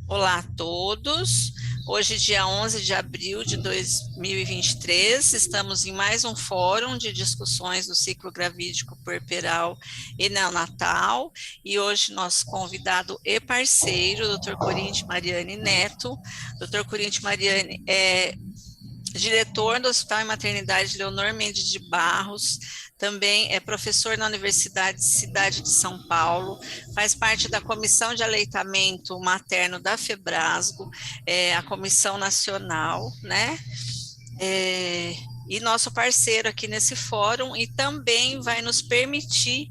Olá a todos. Hoje, dia 11 de abril de 2023, estamos em mais um fórum de discussões do ciclo gravídico puerperal e neonatal, e hoje nosso convidado e parceiro, Dr. Corinti Mariani Neto. Dr. Corinti Mariani é diretor do Hospital e Maternidade Leonor Mendes de Barros, também é professor na Universidade Cidade de São Paulo, faz parte da Comissão de Aleitamento Materno da FEBRASGO, a Comissão Nacional, né? E nosso parceiro aqui nesse fórum, e também vai nos permitir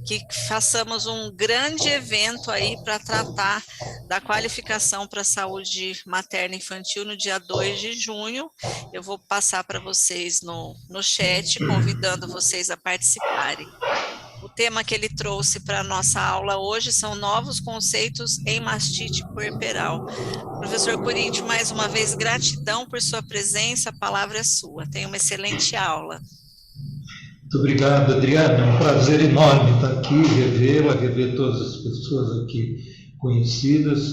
que façamos um grande evento aí para tratar da qualificação para a saúde materna e infantil no dia 2 de junho. Eu vou passar para vocês no chat, convidando vocês a participarem. O tema que ele trouxe para a nossa aula hoje são novos conceitos em mastite puerperal. Professor Corinti, mais uma vez, gratidão por sua presença, a palavra é sua. Tenha uma excelente aula. Muito obrigado, Adriana. É um prazer enorme estar aqui, revê-la, rever todas as pessoas aqui conhecidas,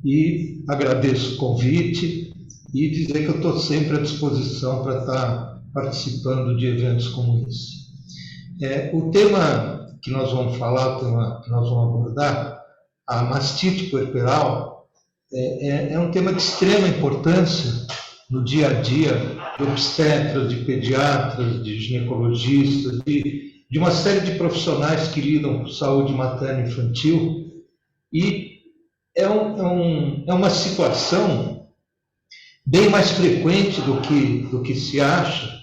e agradeço o convite e dizer que eu estou sempre à disposição para estar participando de eventos como esse. O tema que nós vamos falar, o tema que nós vamos abordar, a mastite puerperal, é um tema de extrema importância no dia a dia de obstetras, de pediatras, de ginecologistas, de uma série de profissionais que lidam com saúde materna e infantil, e é uma situação bem mais frequente do que se acha,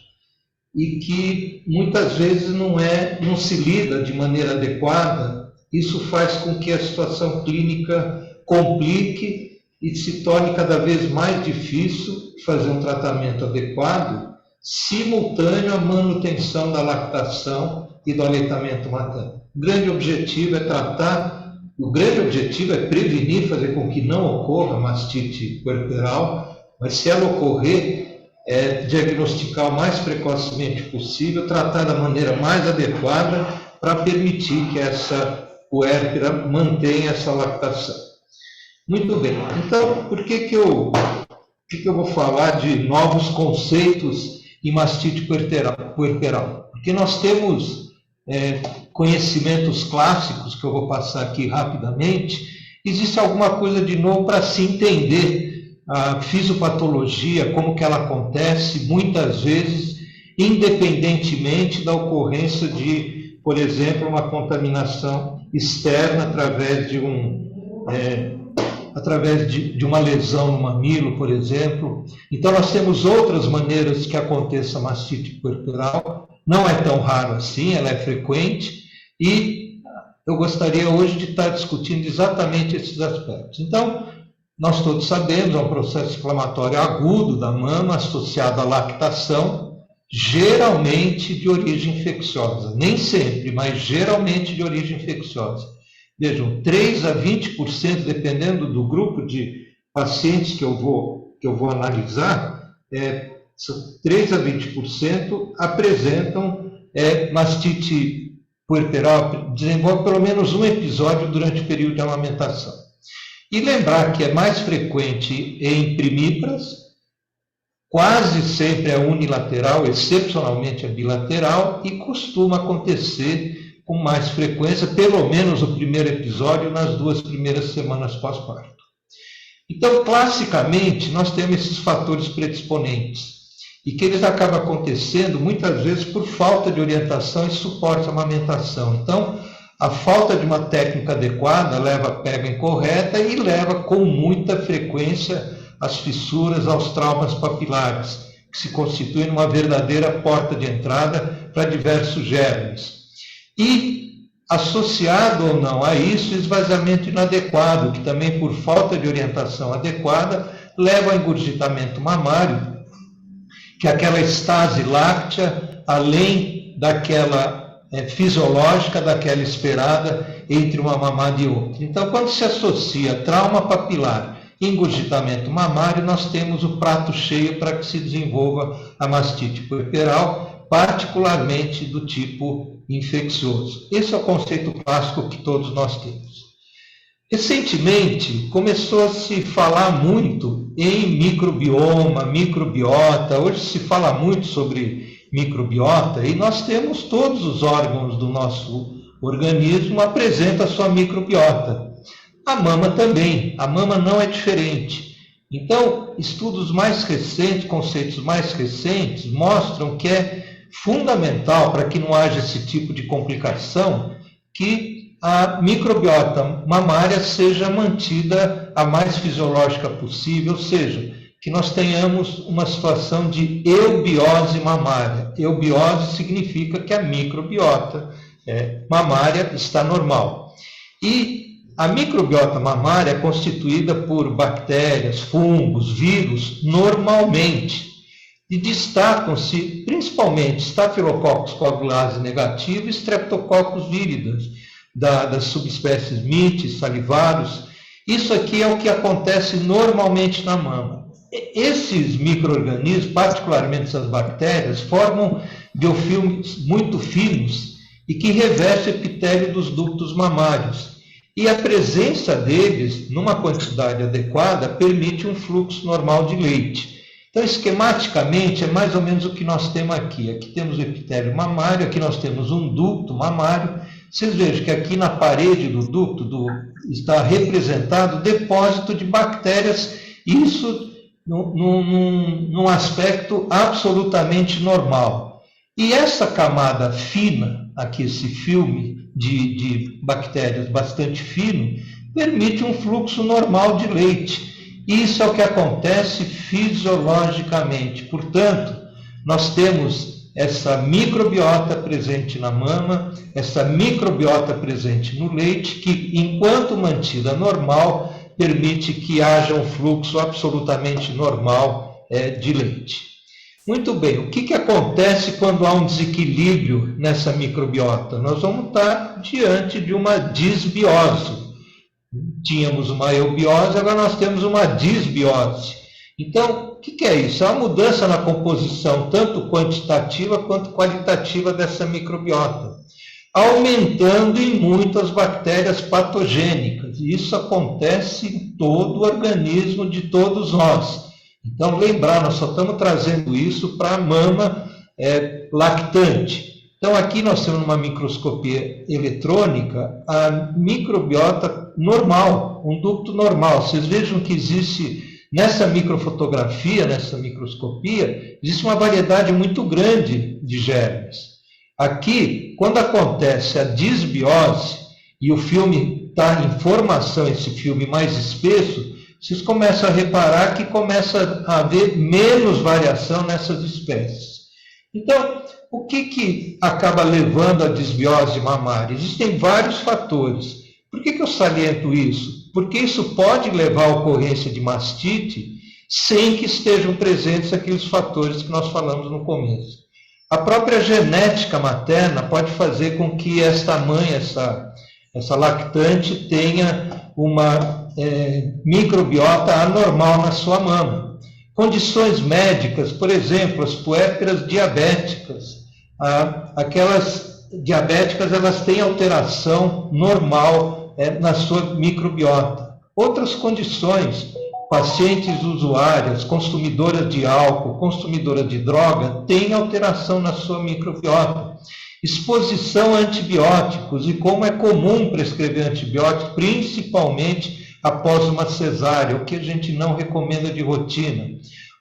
e que muitas vezes não se lida de maneira adequada. Isso faz com que a situação clínica complique e se torne cada vez mais difícil fazer um tratamento adequado, simultâneo à manutenção da lactação e do aleitamento materno. O grande objetivo é prevenir, fazer com que não ocorra mastite puerperal, mas se ela ocorrer, diagnosticar o mais precocemente possível, tratar da maneira mais adequada para permitir que essa puérpera mantenha essa lactação. Muito bem, então, por que eu vou falar de novos conceitos em mastite puerperal? Porque nós temos conhecimentos clássicos, que eu vou passar aqui rapidamente. Existe alguma coisa de novo para se entender a fisiopatologia, como que ela acontece, muitas vezes, independentemente da ocorrência de, por exemplo, uma contaminação externa através de uma lesão no mamilo, por exemplo. Então, nós temos outras maneiras que aconteça a mastite puerperal. Não é tão raro assim, ela é frequente, e eu gostaria hoje de estar discutindo exatamente esses aspectos. Então, nós todos sabemos, é um processo inflamatório agudo da mama associado à lactação, geralmente de origem infecciosa. Nem sempre, mas geralmente de origem infecciosa. Vejam, 3 a 20%, dependendo do grupo de pacientes que eu vou analisar, 3 a 20% apresentam mastite puerperal, desenvolve pelo menos um episódio durante o período de amamentação. E lembrar que é mais frequente em primíparas, quase sempre é unilateral, excepcionalmente é bilateral, e costuma acontecer com mais frequência, pelo menos o primeiro episódio, nas 2 primeiras semanas pós-parto. Então, classicamente, nós temos esses fatores predisponentes, e que eles acabam acontecendo muitas vezes por falta de orientação e suporte à amamentação. Então, a falta de uma técnica adequada leva a pega incorreta e leva com muita frequência às fissuras, aos traumas papilares, que se constituem uma verdadeira porta de entrada para diversos germes. E, associado ou não a isso, esvaziamento inadequado, que também por falta de orientação adequada leva ao engurgitamento mamário, que é aquela estase láctea, além daquela fisiológica, daquela esperada entre uma mamada e outra. Então, quando se associa trauma papilar e engurgitamento mamário, nós temos o prato cheio para que se desenvolva a mastite puerperal, particularmente do tipo infeccioso. Esse é o conceito clássico que todos nós temos. Recentemente, começou a se falar muito em microbioma, microbiota. Hoje se fala muito sobre microbiota e nós temos todos os órgãos do nosso organismo apresentam a sua microbiota. A mama também, a mama não é diferente. Então, estudos mais recentes, conceitos mais recentes, mostram que é fundamental para que não haja esse tipo de complicação que a microbiota mamária seja mantida a mais fisiológica possível, ou seja, que nós tenhamos uma situação de eubiose mamária. Eubiose significa que a microbiota mamária está normal. E a microbiota mamária é constituída por bactérias, fungos, vírus, normalmente. E destacam-se principalmente Staphylococcus coagulase negativo e Streptococcus viridans, das subespécies mites, salivaros. Isso aqui é o que acontece normalmente na mama. Esses micro-organismos, particularmente essas bactérias, formam biofilmes muito finos e que revestem o epitélio dos ductos mamários. E a presença deles, numa quantidade adequada, permite um fluxo normal de leite. Então, esquematicamente, é mais ou menos o que nós temos aqui. Aqui temos o epitélio mamário, aqui nós temos um ducto mamário. Vocês vejam que aqui na parede do ducto está representado o depósito de bactérias, isso num aspecto absolutamente normal. E essa camada fina, aqui esse filme de bactérias bastante fino, permite um fluxo normal de leite. Isso é o que acontece fisiologicamente. Portanto, nós temos essa microbiota presente na mama, essa microbiota presente no leite, que, enquanto mantida normal, permite que haja um fluxo absolutamente normal de leite. Muito bem, o que acontece quando há um desequilíbrio nessa microbiota? Nós vamos estar diante de uma disbiose. Tínhamos uma eubiose, agora nós temos uma disbiose. Então, o que é isso? É uma mudança na composição, tanto quantitativa quanto qualitativa dessa microbiota, aumentando em muito as bactérias patogênicas. E isso acontece em todo o organismo de todos nós. Então, lembrar, nós só estamos trazendo isso para a mama lactante. Então, aqui nós temos uma microscopia eletrônica, a microbiota normal, um ducto normal. Vocês vejam que existe, nessa microfotografia, nessa microscopia, existe uma variedade muito grande de germes. Aqui, quando acontece a disbiose, e o filme está em formação, esse filme mais espesso, vocês começam a reparar que começa a haver menos variação nessas espécies. Então, o que acaba levando à disbiose mamária? Existem vários fatores. Por que eu saliento isso? Porque isso pode levar à ocorrência de mastite sem que estejam presentes aqueles fatores que nós falamos no começo. A própria genética materna pode fazer com que esta mãe, essa lactante, tenha uma microbiota anormal na sua mama. Condições médicas, por exemplo, as puérperas diabéticas. Aquelas diabéticas, elas têm alteração normal na sua microbiota. Outras condições, pacientes usuárias, consumidoras de álcool, consumidoras de droga, têm alteração na sua microbiota. Exposição a antibióticos, e como é comum prescrever antibióticos, principalmente após uma cesárea, o que a gente não recomenda de rotina.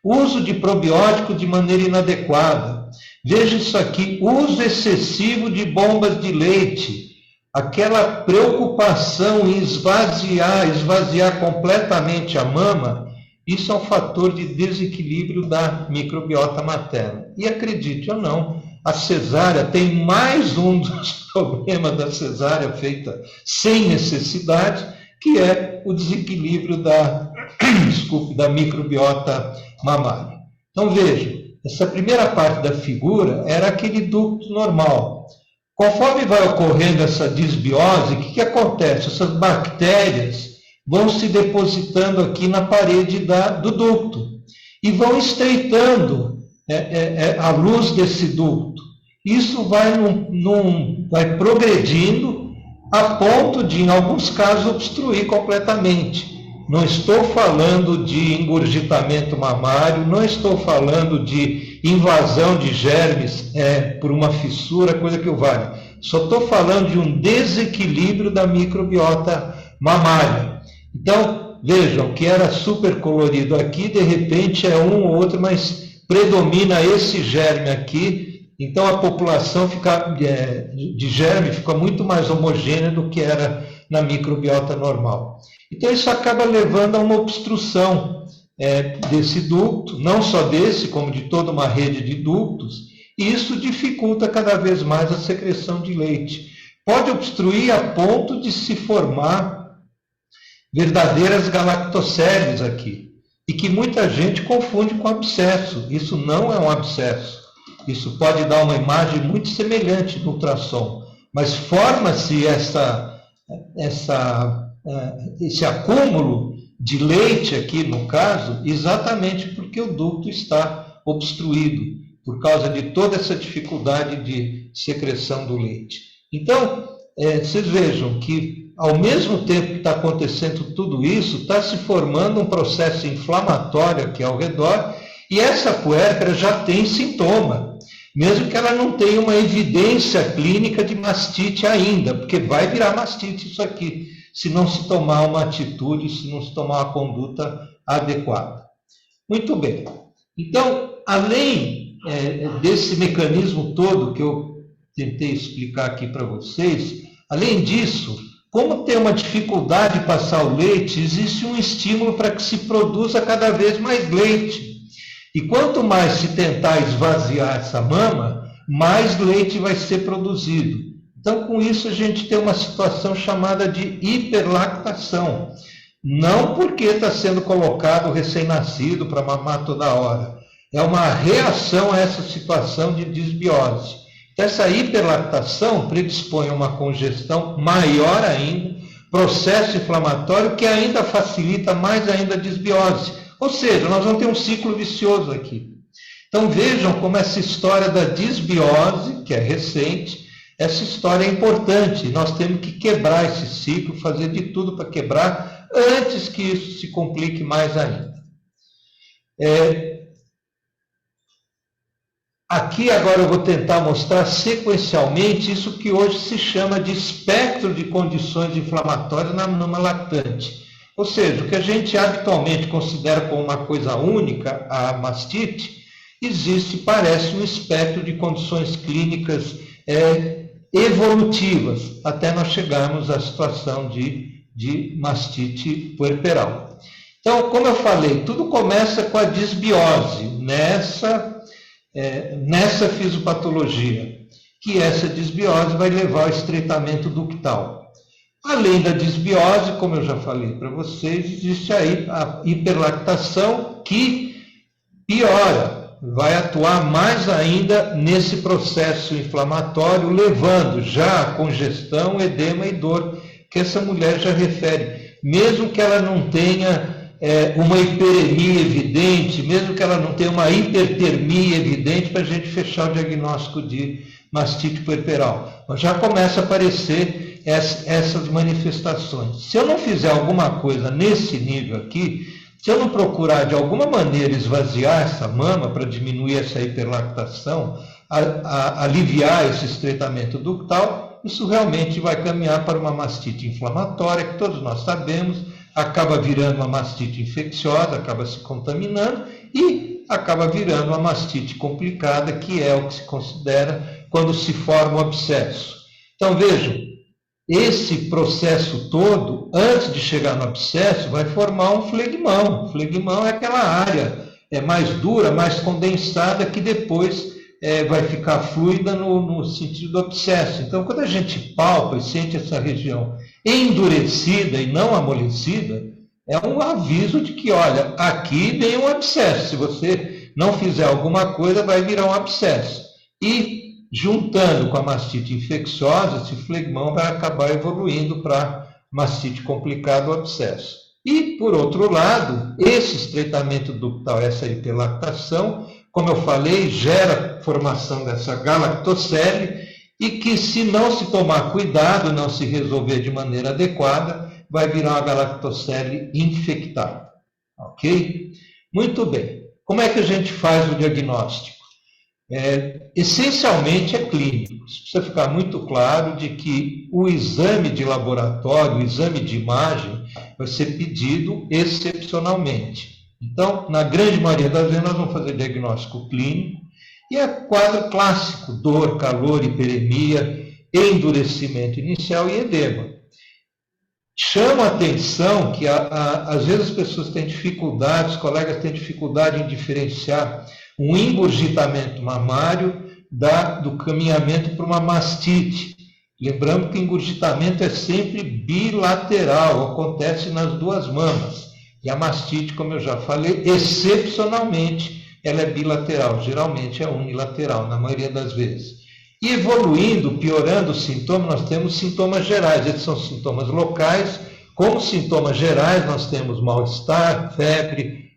Uso de probióticos de maneira inadequada. Veja isso aqui, uso excessivo de bombas de leite. Aquela preocupação em esvaziar completamente a mama, isso é um fator de desequilíbrio da microbiota materna. E acredite ou não, a cesárea tem mais um dos problemas da cesárea feita sem necessidade, que é o desequilíbrio da microbiota mamária. Então, veja, essa primeira parte da figura era aquele ducto normal. Conforme vai ocorrendo essa disbiose, o que acontece? Essas bactérias vão se depositando aqui na parede do ducto e vão estreitando a luz desse ducto. Isso vai progredindo a ponto de, em alguns casos, obstruir completamente. Não estou falando de engurgitamento mamário, não estou falando de invasão de germes por uma fissura, coisa que o vale. Só estou falando de um desequilíbrio da microbiota mamária. Então, vejam que era super colorido aqui, de repente é um ou outro, mas predomina esse germe aqui. Então, a população de germe fica muito mais homogênea do que era na microbiota normal. Então, isso acaba levando a uma obstrução desse ducto, não só desse, como de toda uma rede de ductos, e isso dificulta cada vez mais a secreção de leite. Pode obstruir a ponto de se formar verdadeiras galactoceles aqui, e que muita gente confunde com abscesso. Isso não é um abscesso. Isso pode dar uma imagem muito semelhante no ultrassom, mas forma-se esse acúmulo de leite aqui, no caso, exatamente porque o ducto está obstruído, por causa de toda essa dificuldade de secreção do leite. Então, vocês vejam que, ao mesmo tempo que está acontecendo tudo isso, está se formando um processo inflamatório aqui ao redor, e essa puérpera já tem sintoma, mesmo que ela não tenha uma evidência clínica de mastite ainda, porque vai virar mastite isso aqui, se não se tomar uma atitude, se não se tomar uma conduta adequada. Muito bem. Então, além desse mecanismo todo que eu tentei explicar aqui para vocês, além disso, como tem uma dificuldade de passar o leite, existe um estímulo para que se produza cada vez mais leite. E quanto mais se tentar esvaziar essa mama, mais leite vai ser produzido. Então, com isso, a gente tem uma situação chamada de hiperlactação. Não porque está sendo colocado o recém-nascido para mamar toda hora. É uma reação a essa situação de disbiose. Então, essa hiperlactação predispõe a uma congestão maior ainda, processo inflamatório que ainda facilita mais ainda a disbiose. Ou seja, nós vamos ter um ciclo vicioso aqui. Então, vejam como essa história da disbiose, que é recente, essa história é importante. Nós temos que quebrar esse ciclo, fazer de tudo para quebrar, antes que isso se complique mais ainda. Aqui agora eu vou tentar mostrar sequencialmente isso que hoje se chama de espectro de condições inflamatórias na mama lactante. Ou seja, o que a gente habitualmente considera como uma coisa única, a mastite, existe, parece, um espectro de condições clínicas evolutivas, até nós chegarmos à situação de mastite puerperal. Então, como eu falei, tudo começa com a disbiose, nessa fisiopatologia, que essa disbiose vai levar ao estreitamento ductal. Além da disbiose, como eu já falei para vocês, existe aí a hiperlactação que piora, vai atuar mais ainda nesse processo inflamatório, levando já a congestão, edema e dor, que essa mulher já refere. Mesmo que ela não tenha uma hiperemia evidente, mesmo que ela não tenha uma hipertermia evidente, para a gente fechar o diagnóstico de mastite puerperal. Mas já começa a aparecer essas manifestações. Se eu não fizer alguma coisa nesse nível aqui, se eu não procurar de alguma maneira esvaziar essa mama para diminuir essa hiperlactação, aliviar esse estreitamento ductal, isso realmente vai caminhar para uma mastite inflamatória, que todos nós sabemos, acaba virando uma mastite infecciosa, acaba se contaminando e acaba virando uma mastite complicada, que é o que se considera quando se forma um abscesso. Então, vejam, esse processo todo, antes de chegar no abscesso, vai formar um flegmão. O flegmão é aquela área mais dura, mais condensada, que depois vai ficar fluida no sentido do abscesso. Então, quando a gente palpa e sente essa região endurecida e não amolecida, é um aviso de que, olha, aqui vem um abscesso. Se você não fizer alguma coisa, vai virar um abscesso. E juntando com a mastite infecciosa, esse flegmão vai acabar evoluindo para mastite complicada ou abscesso. E, por outro lado, esse estreitamento ductal, essa hiperlactação, como eu falei, gera formação dessa galactocele, e que, se não se tomar cuidado, não se resolver de maneira adequada, vai virar uma galactocele infectada. Ok? Muito bem. Como é que a gente faz o diagnóstico? Essencialmente é clínico. Precisa ficar muito claro de que o exame de laboratório, o exame de imagem, vai ser pedido excepcionalmente. Então, na grande maioria das vezes, nós vamos fazer diagnóstico clínico, e é quadro clássico: dor, calor, hiperemia, endurecimento inicial e edema. Chama a atenção que, às vezes, as pessoas têm dificuldade, os colegas têm dificuldade em diferenciar um engurgitamento mamário do caminhamento para uma mastite. Lembrando que o engurgitamento é sempre bilateral, acontece nas duas mamas. E a mastite, como eu já falei, excepcionalmente, ela é bilateral, geralmente é unilateral, na maioria das vezes. E evoluindo, piorando os sintomas, nós temos sintomas gerais. Esses são sintomas locais. Como sintomas gerais, nós temos mal-estar, febre,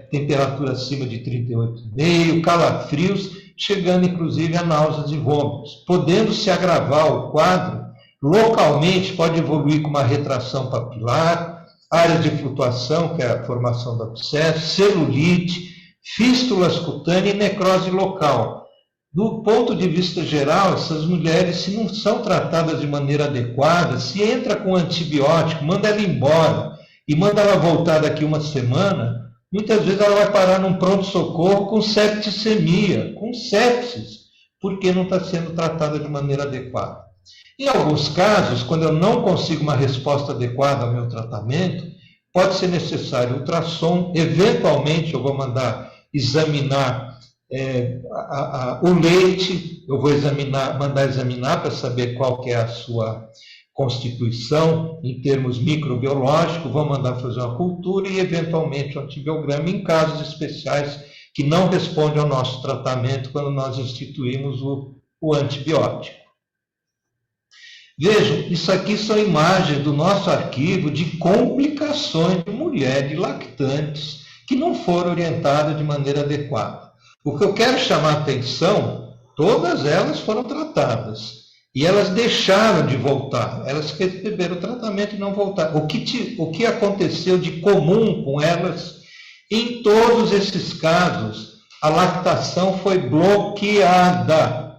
temperatura acima de 38,5, calafrios, chegando inclusive a náuseas e vômitos. Podendo se agravar o quadro, localmente pode evoluir com uma retração papilar, áreas de flutuação, que é a formação do abscesso, celulite, fístulas cutâneas e necrose local. Do ponto de vista geral, essas mulheres, se não são tratadas de maneira adequada, se entra com antibiótico, manda ela embora e manda ela voltar daqui uma semana, muitas vezes ela vai parar num pronto-socorro com septicemia, com sepsis, porque não está sendo tratada de maneira adequada. Em alguns casos, quando eu não consigo uma resposta adequada ao meu tratamento, pode ser necessário ultrassom, eventualmente eu vou mandar examinar o leite, eu vou mandar examinar para saber qual que é a sua constituição em termos microbiológicos, vou mandar fazer uma cultura e eventualmente um antibiograma em casos especiais que não respondem ao nosso tratamento quando nós instituímos o antibiótico. Vejam, isso aqui são imagens do nosso arquivo de complicações de mulheres lactantes que não foram orientadas de maneira adequada. O que eu quero chamar a atenção, todas elas foram tratadas. E elas deixaram de voltar. Elas receberam o tratamento e não voltaram. O que aconteceu de comum com elas? Em todos esses casos, a lactação foi bloqueada.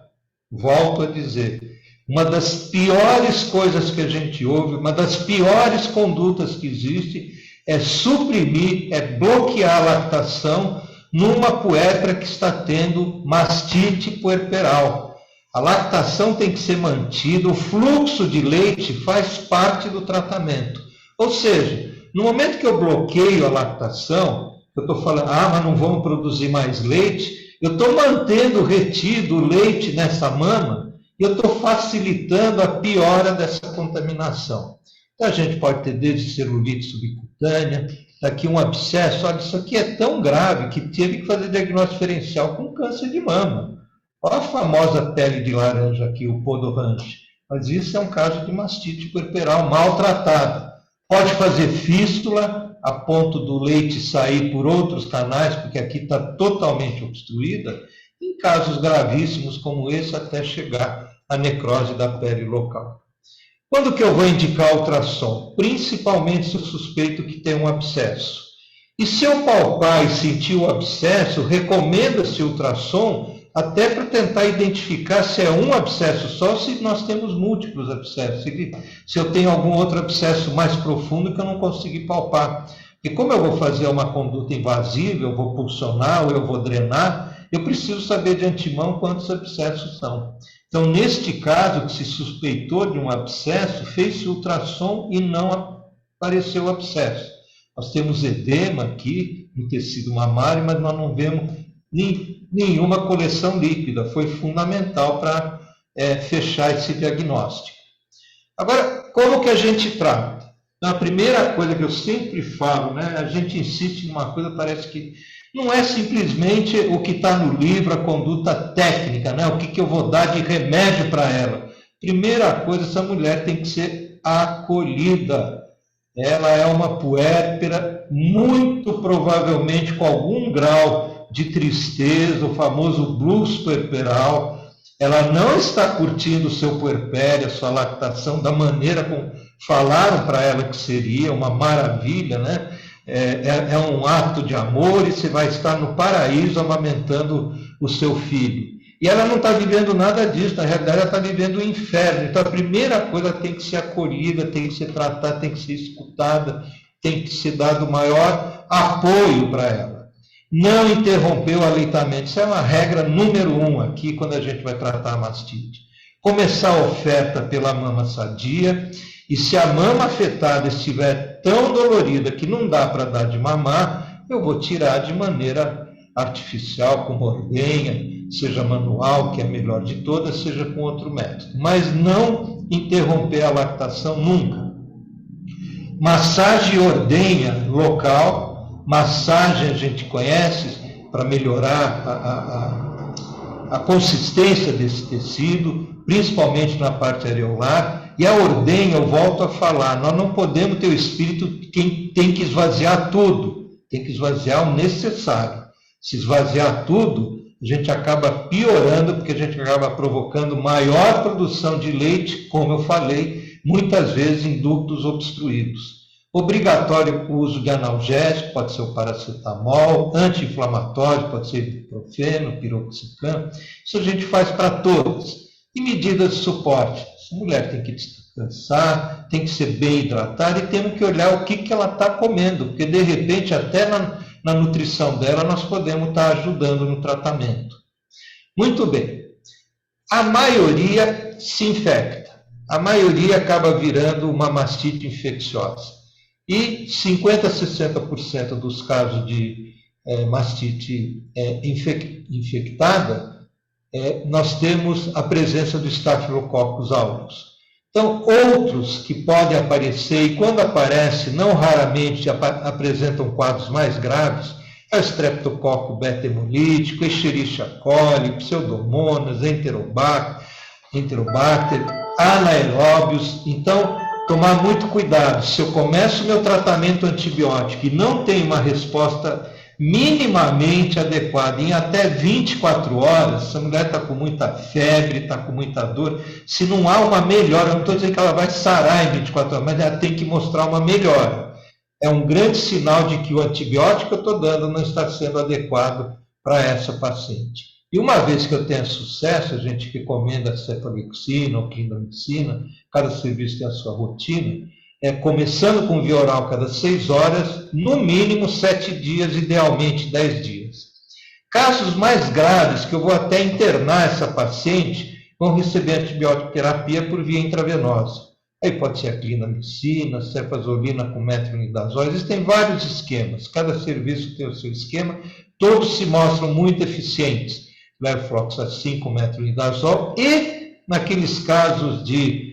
Volto a dizer. Uma das piores coisas que a gente ouve, uma das piores condutas que existe é suprimir, é bloquear a lactação numa puérpera que está tendo mastite puerperal. A lactação tem que ser mantida, o fluxo de leite faz parte do tratamento. Ou seja, no momento que eu bloqueio a lactação, eu estou falando, mas não vamos produzir mais leite, eu estou mantendo retido o leite nessa mama e eu estou facilitando a piora dessa contaminação. Então, a gente pode ter desde celulite subcutânea, daqui um abscesso. Olha, isso aqui é tão grave que teve que fazer diagnóstico diferencial com câncer de mama. Olha a famosa pele de laranja aqui, o podorange. Mas isso é um caso de mastite puerperal maltratada. Pode fazer fístula a ponto do leite sair por outros canais, porque aqui está totalmente obstruída. Em casos gravíssimos como esse, até chegar à necrose da pele local. Quando que eu vou indicar ultrassom? Principalmente se eu suspeito que tem um abscesso. E se eu palpar e sentir o abscesso, recomenda-se ultrassom até para tentar identificar se é um abscesso só, se nós temos múltiplos abscessos, se eu tenho algum outro abscesso mais profundo que eu não consegui palpar. E como eu vou fazer uma conduta invasiva, eu vou pulsionar ou eu vou drenar, eu preciso saber de antemão quantos abscessos são. Então, neste caso, que se suspeitou de um abscesso, fez-se ultrassom e não apareceu o abscesso. Nós temos edema aqui no tecido mamário, mas nós não vemos nenhuma coleção líquida. Foi fundamental para fechar esse diagnóstico. Agora, como que a gente trata? Então, a primeira coisa que eu sempre falo, a gente insiste em uma coisa, parece que não é simplesmente o que está no livro, a conduta técnica, o que eu vou dar de remédio para ela. Primeira coisa, essa mulher tem que ser acolhida. Ela é uma puérpera, muito provavelmente com algum grau de tristeza, o famoso blues puerperal. ela não está curtindo o seu puerpério, a sua lactação, da maneira como falaram para ela que seria uma maravilha, né? É um ato de amor e você vai estar no paraíso amamentando o seu filho. E ela não está vivendo nada disso, na realidade ela está vivendo o inferno. Então a primeira coisa tem que ser acolhida, tem que ser tratada, tem que ser escutada, tem que ser dado maior apoio para ela. Não interromper o aleitamento, isso é uma regra número 1 aqui, quando a gente vai tratar a mastite. Começar a oferta pela mama sadia, e se a mama afetada estiver tão dolorida que não dá para dar de mamar, eu vou tirar de maneira artificial, com ordenha, seja manual, que é a melhor de todas, seja com outro método. Mas não interromper a lactação nunca. Massagem e ordenha local, massagem a gente conhece para melhorar a consistência desse tecido, principalmente na parte areolar. E a ordenha, eu volto a falar, nós não podemos ter o espírito que tem que esvaziar tudo, tem que esvaziar o necessário. Se esvaziar tudo, a gente acaba piorando, porque a gente acaba provocando maior produção de leite, como eu falei, muitas vezes em ductos obstruídos. Obrigatório o uso de analgésico, pode ser o paracetamol, anti-inflamatório, pode ser ibuprofeno, piroxicam, isso a gente faz para todos. E medidas de suporte. A mulher tem que descansar, tem que ser bem hidratada e temos que olhar o que ela está comendo, porque de repente até na nutrição dela nós podemos estar ajudando no tratamento. Muito bem. A maioria se infecta. A maioria acaba virando uma mastite infecciosa. E 50% a 60% dos casos de mastite infectada, nós temos a presença do Staphylococcus aureus. Então, outros que podem aparecer, e quando aparecem, não raramente apresentam quadros mais graves, é o Streptococcus beta-hemolítico, Escherichia coli, Pseudomonas, Enterobacter, anaeróbios. Então, tomar muito cuidado. Se eu começo o meu tratamento antibiótico e não tenho uma resposta minimamente adequada, em até 24 horas, se a mulher está com muita febre, está com muita dor, se não há uma melhora, eu não estou dizendo que ela vai sarar em 24 horas, mas ela tem que mostrar uma melhora. É um grande sinal de que o antibiótico que eu estou dando não está sendo adequado para essa paciente. E uma vez que eu tenha sucesso, a gente recomenda a cefalexina ou clindamicina, cada serviço tem a sua rotina, começando com via oral cada 6 horas, no mínimo 7 dias, idealmente 10 dias. Casos mais graves, que eu vou até internar essa paciente, vão receber antibiótico terapia por via intravenosa. Aí pode ser a clindamicina, cefazolina com metronidazol, existem vários esquemas, cada serviço tem o seu esquema, todos se mostram muito eficientes. Levofloxacin com metronidazol e, naqueles casos de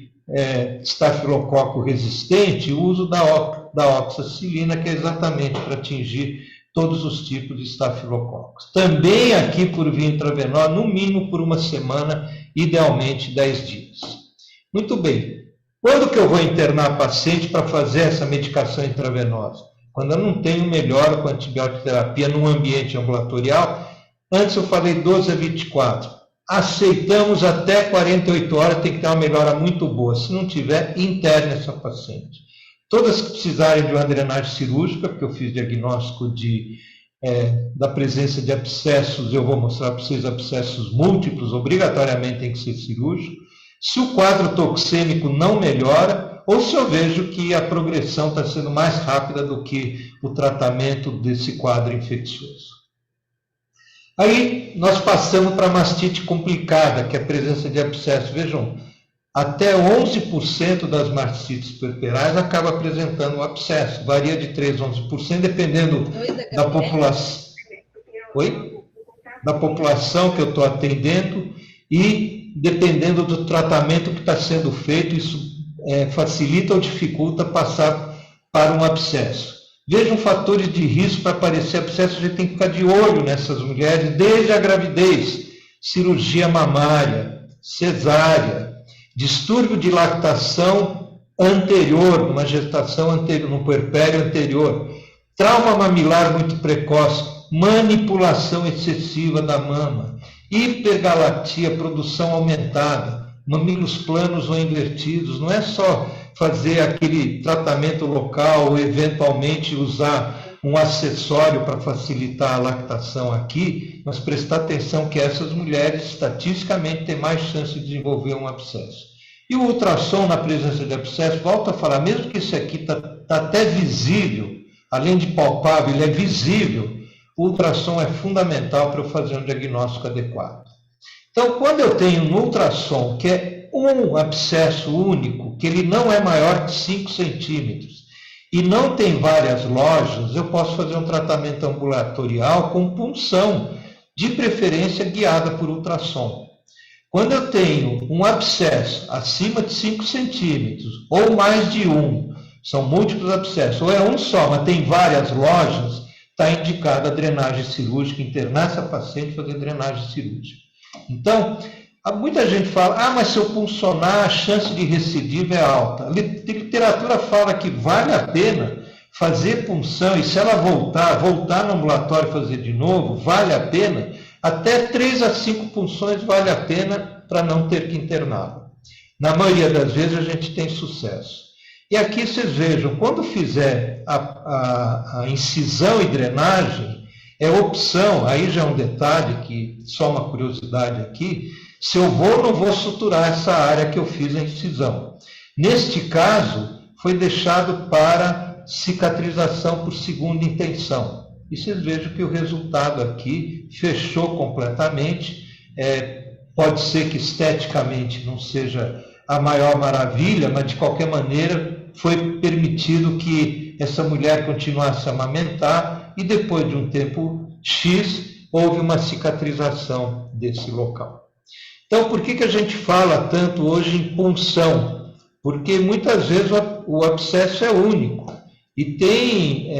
estafilococo resistente, o uso da oxacilina, que é exatamente para atingir todos os tipos de estafilococos. Também aqui por via intravenosa, no mínimo por uma semana, idealmente 10 dias. Muito bem. Quando que eu vou internar a paciente para fazer essa medicação intravenosa? Quando eu não tenho melhora com antibiótico terapia num ambiente ambulatorial. Antes eu falei 12 a 24. Aceitamos até 48 horas, tem que ter uma melhora muito boa. Se não tiver, interne essa paciente. Todas que precisarem de uma drenagem cirúrgica, porque eu fiz diagnóstico da presença de abscessos, eu vou mostrar para vocês abscessos múltiplos, obrigatoriamente tem que ser cirúrgico. Se o quadro toxêmico não melhora, ou se eu vejo que a progressão está sendo mais rápida do que o tratamento desse quadro infeccioso. Aí nós passamos para a mastite complicada, que é a presença de abscesso. Vejam, até 11% das mastites puerperais acaba apresentando um abscesso. Varia de 3% a 11%, dependendo da população. Da população que eu estou atendendo e dependendo do tratamento que está sendo feito, isso facilita ou dificulta passar para um abscesso. Vejam fatores de risco para aparecer abscesso, a gente tem que ficar de olho nessas mulheres, desde a gravidez, cirurgia mamária, cesárea, distúrbio de lactação anterior, uma gestação anterior, no puerpério anterior, trauma mamilar muito precoce, manipulação excessiva da mama, hipergalactia, produção aumentada, mamilos planos ou invertidos. Não é só fazer aquele tratamento local ou eventualmente usar um acessório para facilitar a lactação aqui, mas prestar atenção que essas mulheres estatisticamente têm mais chance de desenvolver um abscesso. E o ultrassom na presença de abscesso, volto a falar, mesmo que esse aqui está até visível, além de palpável, ele é visível, o ultrassom é fundamental para eu fazer um diagnóstico adequado. Então, quando eu tenho no ultrassom, que é um abscesso único, que ele não é maior de 5 centímetros, e não tem várias lojas, eu posso fazer um tratamento ambulatorial com punção, de preferência guiada por ultrassom. Quando eu tenho um abscesso acima de 5 centímetros, ou mais de um, são múltiplos abscessos, ou é um só, mas tem várias lojas, está indicada a drenagem cirúrgica, internar essa paciente e fazer drenagem cirúrgica. Então, muita gente fala, mas se eu puncionar, a chance de recidiva é alta. A literatura fala que vale a pena fazer punção, e se ela voltar no ambulatório e fazer de novo, vale a pena, até 3 a 5 punções vale a pena para não ter que interná-la. Na maioria das vezes a gente tem sucesso. E aqui vocês vejam, quando fizer a incisão e drenagem, é opção, aí já é um detalhe, que só uma curiosidade aqui, se eu vou ou não vou suturar essa área que eu fiz a incisão. Neste caso, foi deixado para cicatrização por segunda intenção. E vocês vejam que o resultado aqui fechou completamente. Pode ser que esteticamente não seja a maior maravilha, mas de qualquer maneira foi permitido que essa mulher continuasse a amamentar e depois de um tempo X houve uma cicatrização desse local. Então, por que a gente fala tanto hoje em punção? Porque muitas vezes o abscesso é único. E tem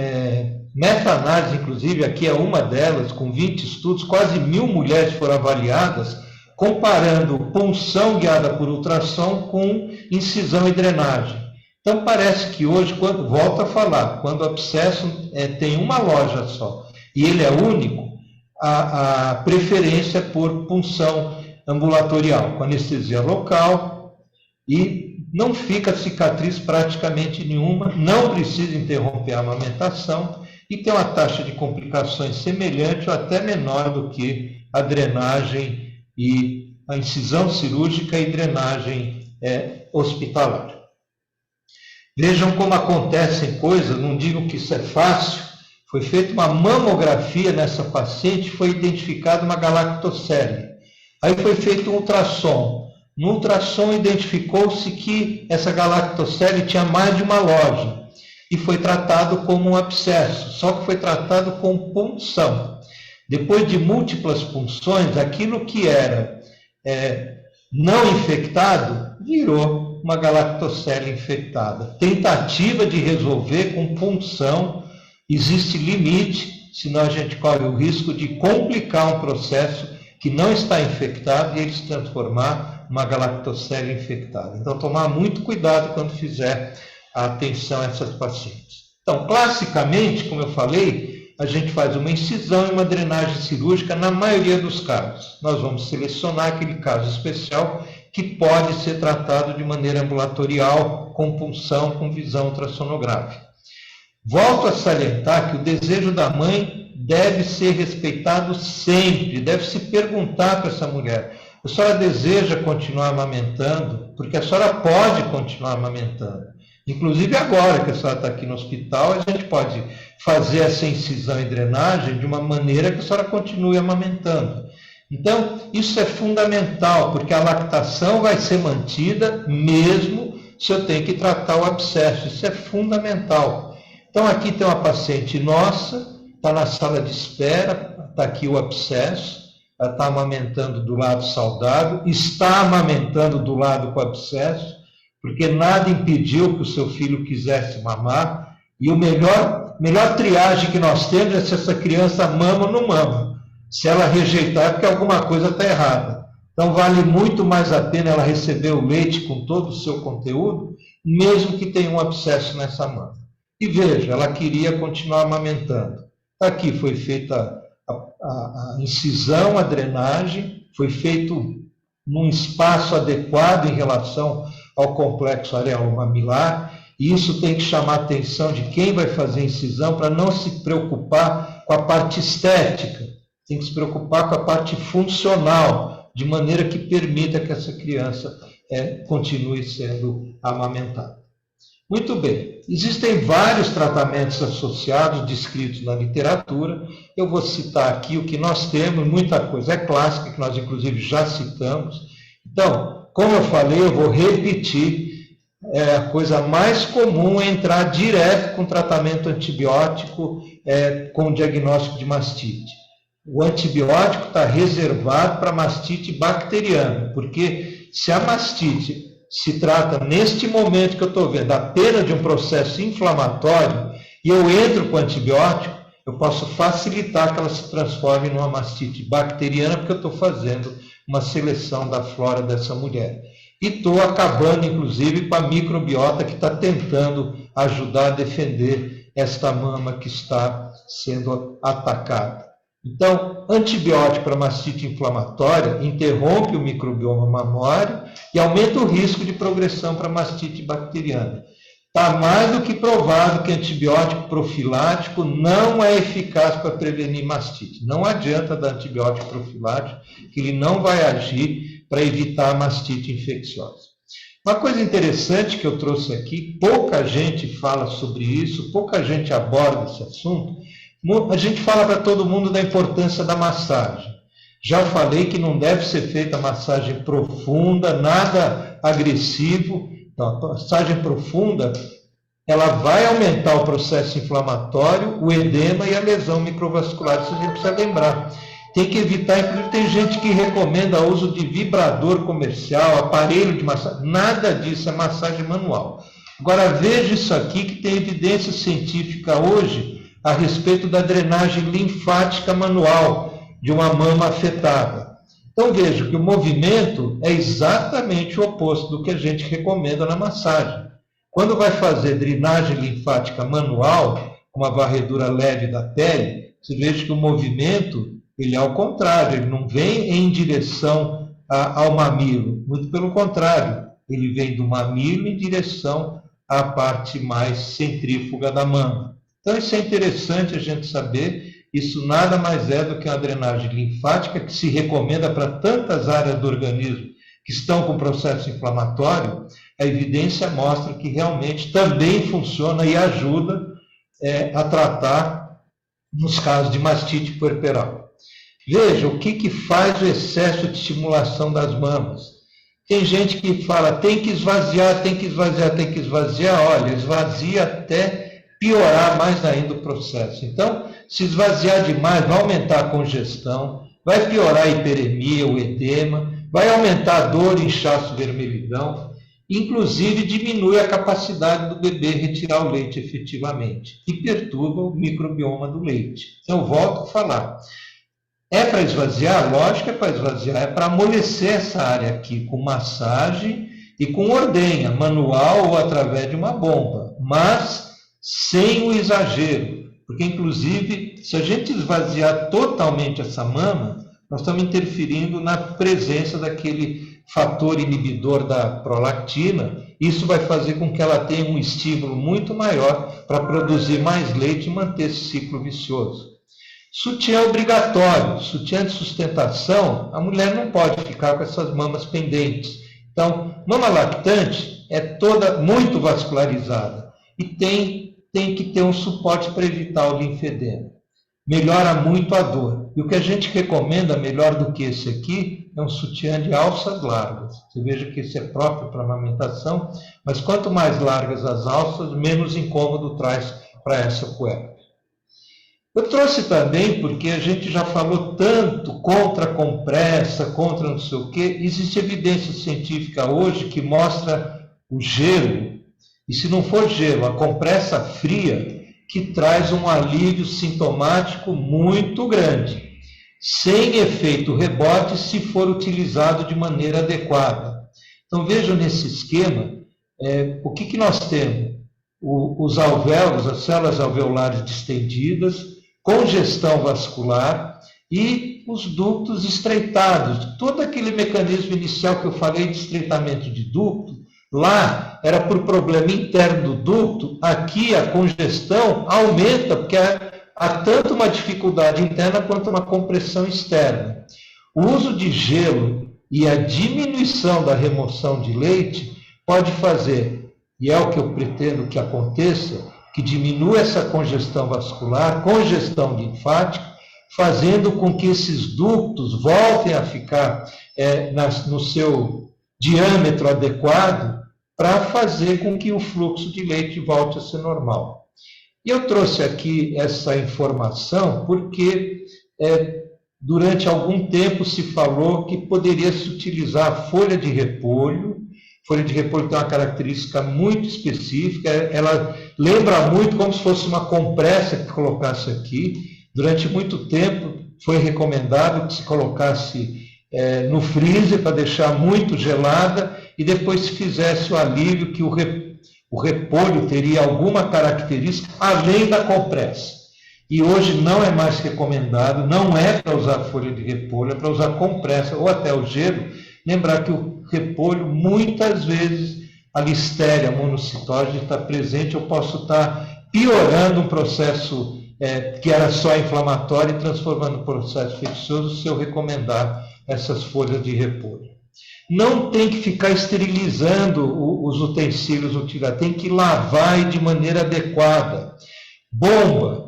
meta-análise, inclusive, aqui é uma delas, com 20 estudos, quase 1000 mulheres foram avaliadas, comparando punção guiada por ultrassom com incisão e drenagem. Então, parece que hoje, volto a falar, quando o abscesso tem uma loja só e ele é único, a preferência é por punção ambulatorial, com anestesia local, e não fica cicatriz praticamente nenhuma, não precisa interromper a amamentação e tem uma taxa de complicações semelhante ou até menor do que a drenagem e a incisão cirúrgica e drenagem hospitalar. Vejam como acontecem coisas, não digo que isso é fácil. Foi feita uma mamografia nessa paciente, foi identificada uma galactocele. Aí foi feito um ultrassom. No ultrassom identificou-se que essa galactocele tinha mais de uma loja e foi tratado como um abscesso, só que foi tratado com punção. Depois de múltiplas punções, aquilo que era não infectado virou uma galactocele infectada. Tentativa de resolver com punção, existe limite, senão a gente corre o risco de complicar um processo que não está infectado e ele se transformar uma galactocele infectada. Então, tomar muito cuidado quando fizer a atenção a essas pacientes. Então, classicamente, como eu falei, a gente faz uma incisão e uma drenagem cirúrgica na maioria dos casos. Nós vamos selecionar aquele caso especial que pode ser tratado de maneira ambulatorial, com punção, com visão ultrassonográfica. Volto a salientar que o desejo da mãe deve ser respeitado sempre, deve se perguntar para essa mulher: a senhora deseja continuar amamentando? Porque a senhora pode continuar amamentando. Inclusive agora que a senhora está aqui no hospital, a gente pode fazer essa incisão e drenagem de uma maneira que a senhora continue amamentando. Então, isso é fundamental, porque a lactação vai ser mantida mesmo se eu tenho que tratar o abscesso. Isso é fundamental. Então, aqui tem uma paciente nossa, está na sala de espera, está aqui o abscesso, ela está amamentando do lado saudável, está amamentando do lado com abscesso, porque nada impediu que o seu filho quisesse mamar, e o melhor triagem que nós temos é se essa criança mama ou não mama. Se ela rejeitar, é porque alguma coisa está errada. Então, vale muito mais a pena ela receber o leite com todo o seu conteúdo, mesmo que tenha um abscesso nessa mama. E veja, ela queria continuar amamentando. Aqui foi feita a incisão, a drenagem, foi feito num espaço adequado em relação ao complexo areolo-mamilar, e isso tem que chamar a atenção de quem vai fazer a incisão para não se preocupar com a parte estética, tem que se preocupar com a parte funcional, de maneira que permita que essa criança continue sendo amamentada. Muito bem, existem vários tratamentos associados descritos na literatura. Eu vou citar aqui o que nós temos, muita coisa é clássica, que nós inclusive já citamos. Então, como eu falei, eu vou repetir, a coisa mais comum é entrar direto com tratamento antibiótico com diagnóstico de mastite. O antibiótico está reservado para mastite bacteriana, porque se a mastite se trata, neste momento que eu estou vendo, apenas de um processo inflamatório, e eu entro com antibiótico, eu posso facilitar que ela se transforme numa mastite bacteriana, porque eu estou fazendo uma seleção da flora dessa mulher. E estou acabando, inclusive, com a microbiota que está tentando ajudar a defender esta mama que está sendo atacada. Então, antibiótico para mastite inflamatória interrompe o microbioma mamório e aumenta o risco de progressão para mastite bacteriana. Está mais do que provado que antibiótico profilático não é eficaz para prevenir mastite. Não adianta dar antibiótico profilático, que ele não vai agir para evitar a mastite infecciosa. Uma coisa interessante que eu trouxe aqui, pouca gente fala sobre isso, pouca gente aborda esse assunto. A gente fala para todo mundo da importância da massagem. Já falei que não deve ser feita massagem profunda, nada agressivo. Então, a massagem profunda, ela vai aumentar o processo inflamatório, o edema e a lesão microvascular. Isso a gente precisa lembrar. Tem que evitar, inclusive tem gente que recomenda o uso de vibrador comercial, aparelho de massagem. Nada disso, é massagem manual. Agora, veja isso aqui que tem evidência científica hoje a respeito da drenagem linfática manual de uma mama afetada. Então veja que o movimento é exatamente o oposto do que a gente recomenda na massagem. Quando vai fazer drenagem linfática manual, uma varredura leve da pele, você veja que o movimento ele é ao contrário, ele não vem em direção ao mamilo, muito pelo contrário, ele vem do mamilo em direção à parte mais centrífuga da mama. Então, isso é interessante a gente saber, isso nada mais é do que uma drenagem linfática que se recomenda para tantas áreas do organismo que estão com processo inflamatório. A evidência mostra que realmente também funciona e ajuda a tratar nos casos de mastite puerperal. Veja o que faz o excesso de estimulação das mamas. Tem gente que fala, tem que esvaziar, tem que esvaziar, tem que esvaziar. Olha, esvazia até piorar mais ainda o processo. Então, se esvaziar demais, vai aumentar a congestão, vai piorar a hiperemia, o edema, vai aumentar a dor, inchaço, vermelhidão, inclusive diminui a capacidade do bebê retirar o leite efetivamente e perturba o microbioma do leite. Então, eu volto a falar. É para esvaziar? Lógico que é para esvaziar, é para amolecer essa área aqui com massagem e com ordenha, manual ou através de uma bomba, mas sem o exagero, porque inclusive se a gente esvaziar totalmente essa mama, nós estamos interferindo na presença daquele fator inibidor da prolactina. Isso vai fazer com que ela tenha um estímulo muito maior para produzir mais leite e manter esse ciclo vicioso. Sutiã obrigatório, sutiã de sustentação, a mulher não pode ficar com essas mamas pendentes. Então, mama lactante é toda muito vascularizada e tem que ter um suporte para evitar o linfedema. Melhora muito a dor. E o que a gente recomenda, melhor do que esse aqui, é um sutiã de alças largas. Você veja que esse é próprio para amamentação, mas quanto mais largas as alças, menos incômodo traz para essa puerta. Eu trouxe também, porque a gente já falou tanto contra a compressa, contra não sei o quê, existe evidência científica hoje que mostra o gelo, e se não for gelo, a compressa fria, que traz um alívio sintomático muito grande, sem efeito rebote se for utilizado de maneira adequada. Então vejam nesse esquema, o que nós temos? Os alvéolos, as células alveolares distendidas, congestão vascular e os ductos estreitados. Todo aquele mecanismo inicial que eu falei de estreitamento de ducto, lá era por problema interno do ducto, aqui a congestão aumenta, porque há tanto uma dificuldade interna quanto uma compressão externa. O uso de gelo e a diminuição da remoção de leite pode fazer, e é o que eu pretendo que aconteça, que diminua essa congestão vascular, congestão linfática, fazendo com que esses ductos voltem a ficar no seu diâmetro adequado para fazer com que o fluxo de leite volte a ser normal. E eu trouxe aqui essa informação porque durante algum tempo se falou que poderia se utilizar a folha de repolho. Folha de repolho tem uma característica muito específica, ela lembra muito como se fosse uma compressa que colocasse aqui. Durante muito tempo foi recomendado que se colocasse no freezer para deixar muito gelada e depois se fizesse o alívio, que o repolho teria alguma característica além da compressa. E hoje não é mais recomendado, não é para usar folha de repolho, é para usar compressa ou até o gelo. Lembrar que o repolho, muitas vezes, a listéria monocitose está presente, eu posso estar piorando um processo que era só inflamatório e transformando um processo infeccioso se eu recomendar essas folhas de repolho. Não tem que ficar esterilizando os utensílios utilizados, tem que lavar e de maneira adequada. Bomba,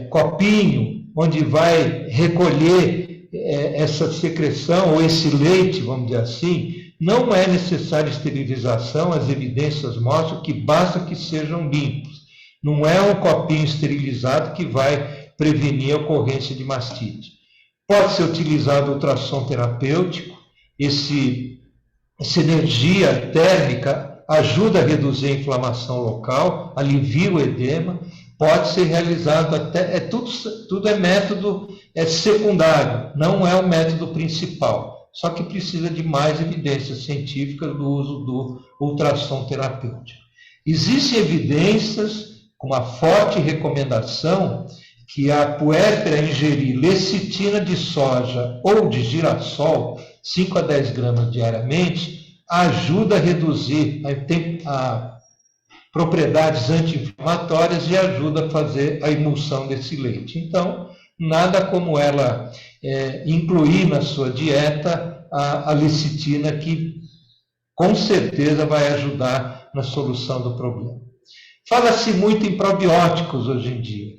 copinho, onde vai recolher essa secreção ou esse leite, vamos dizer assim, não é necessária esterilização, as evidências mostram que basta que sejam limpos. Não é um copinho esterilizado que vai prevenir a ocorrência de mastite. Pode ser utilizado ultrassom terapêutico, essa energia térmica ajuda a reduzir a inflamação local, alivia o edema, pode ser realizado até, tudo é método secundário, não é o método principal, só que precisa de mais evidências científicas do uso do ultrassom terapêutico. Existem evidências com uma forte recomendação que a puérpera ingerir lecitina de soja ou de girassol, 5 a 10 gramas diariamente, ajuda a reduzir a propriedades anti-inflamatórias e ajuda a fazer a emulsão desse leite. Então, nada como ela incluir na sua dieta a lecitina, que com certeza vai ajudar na solução do problema. Fala-se muito em probióticos hoje em dia.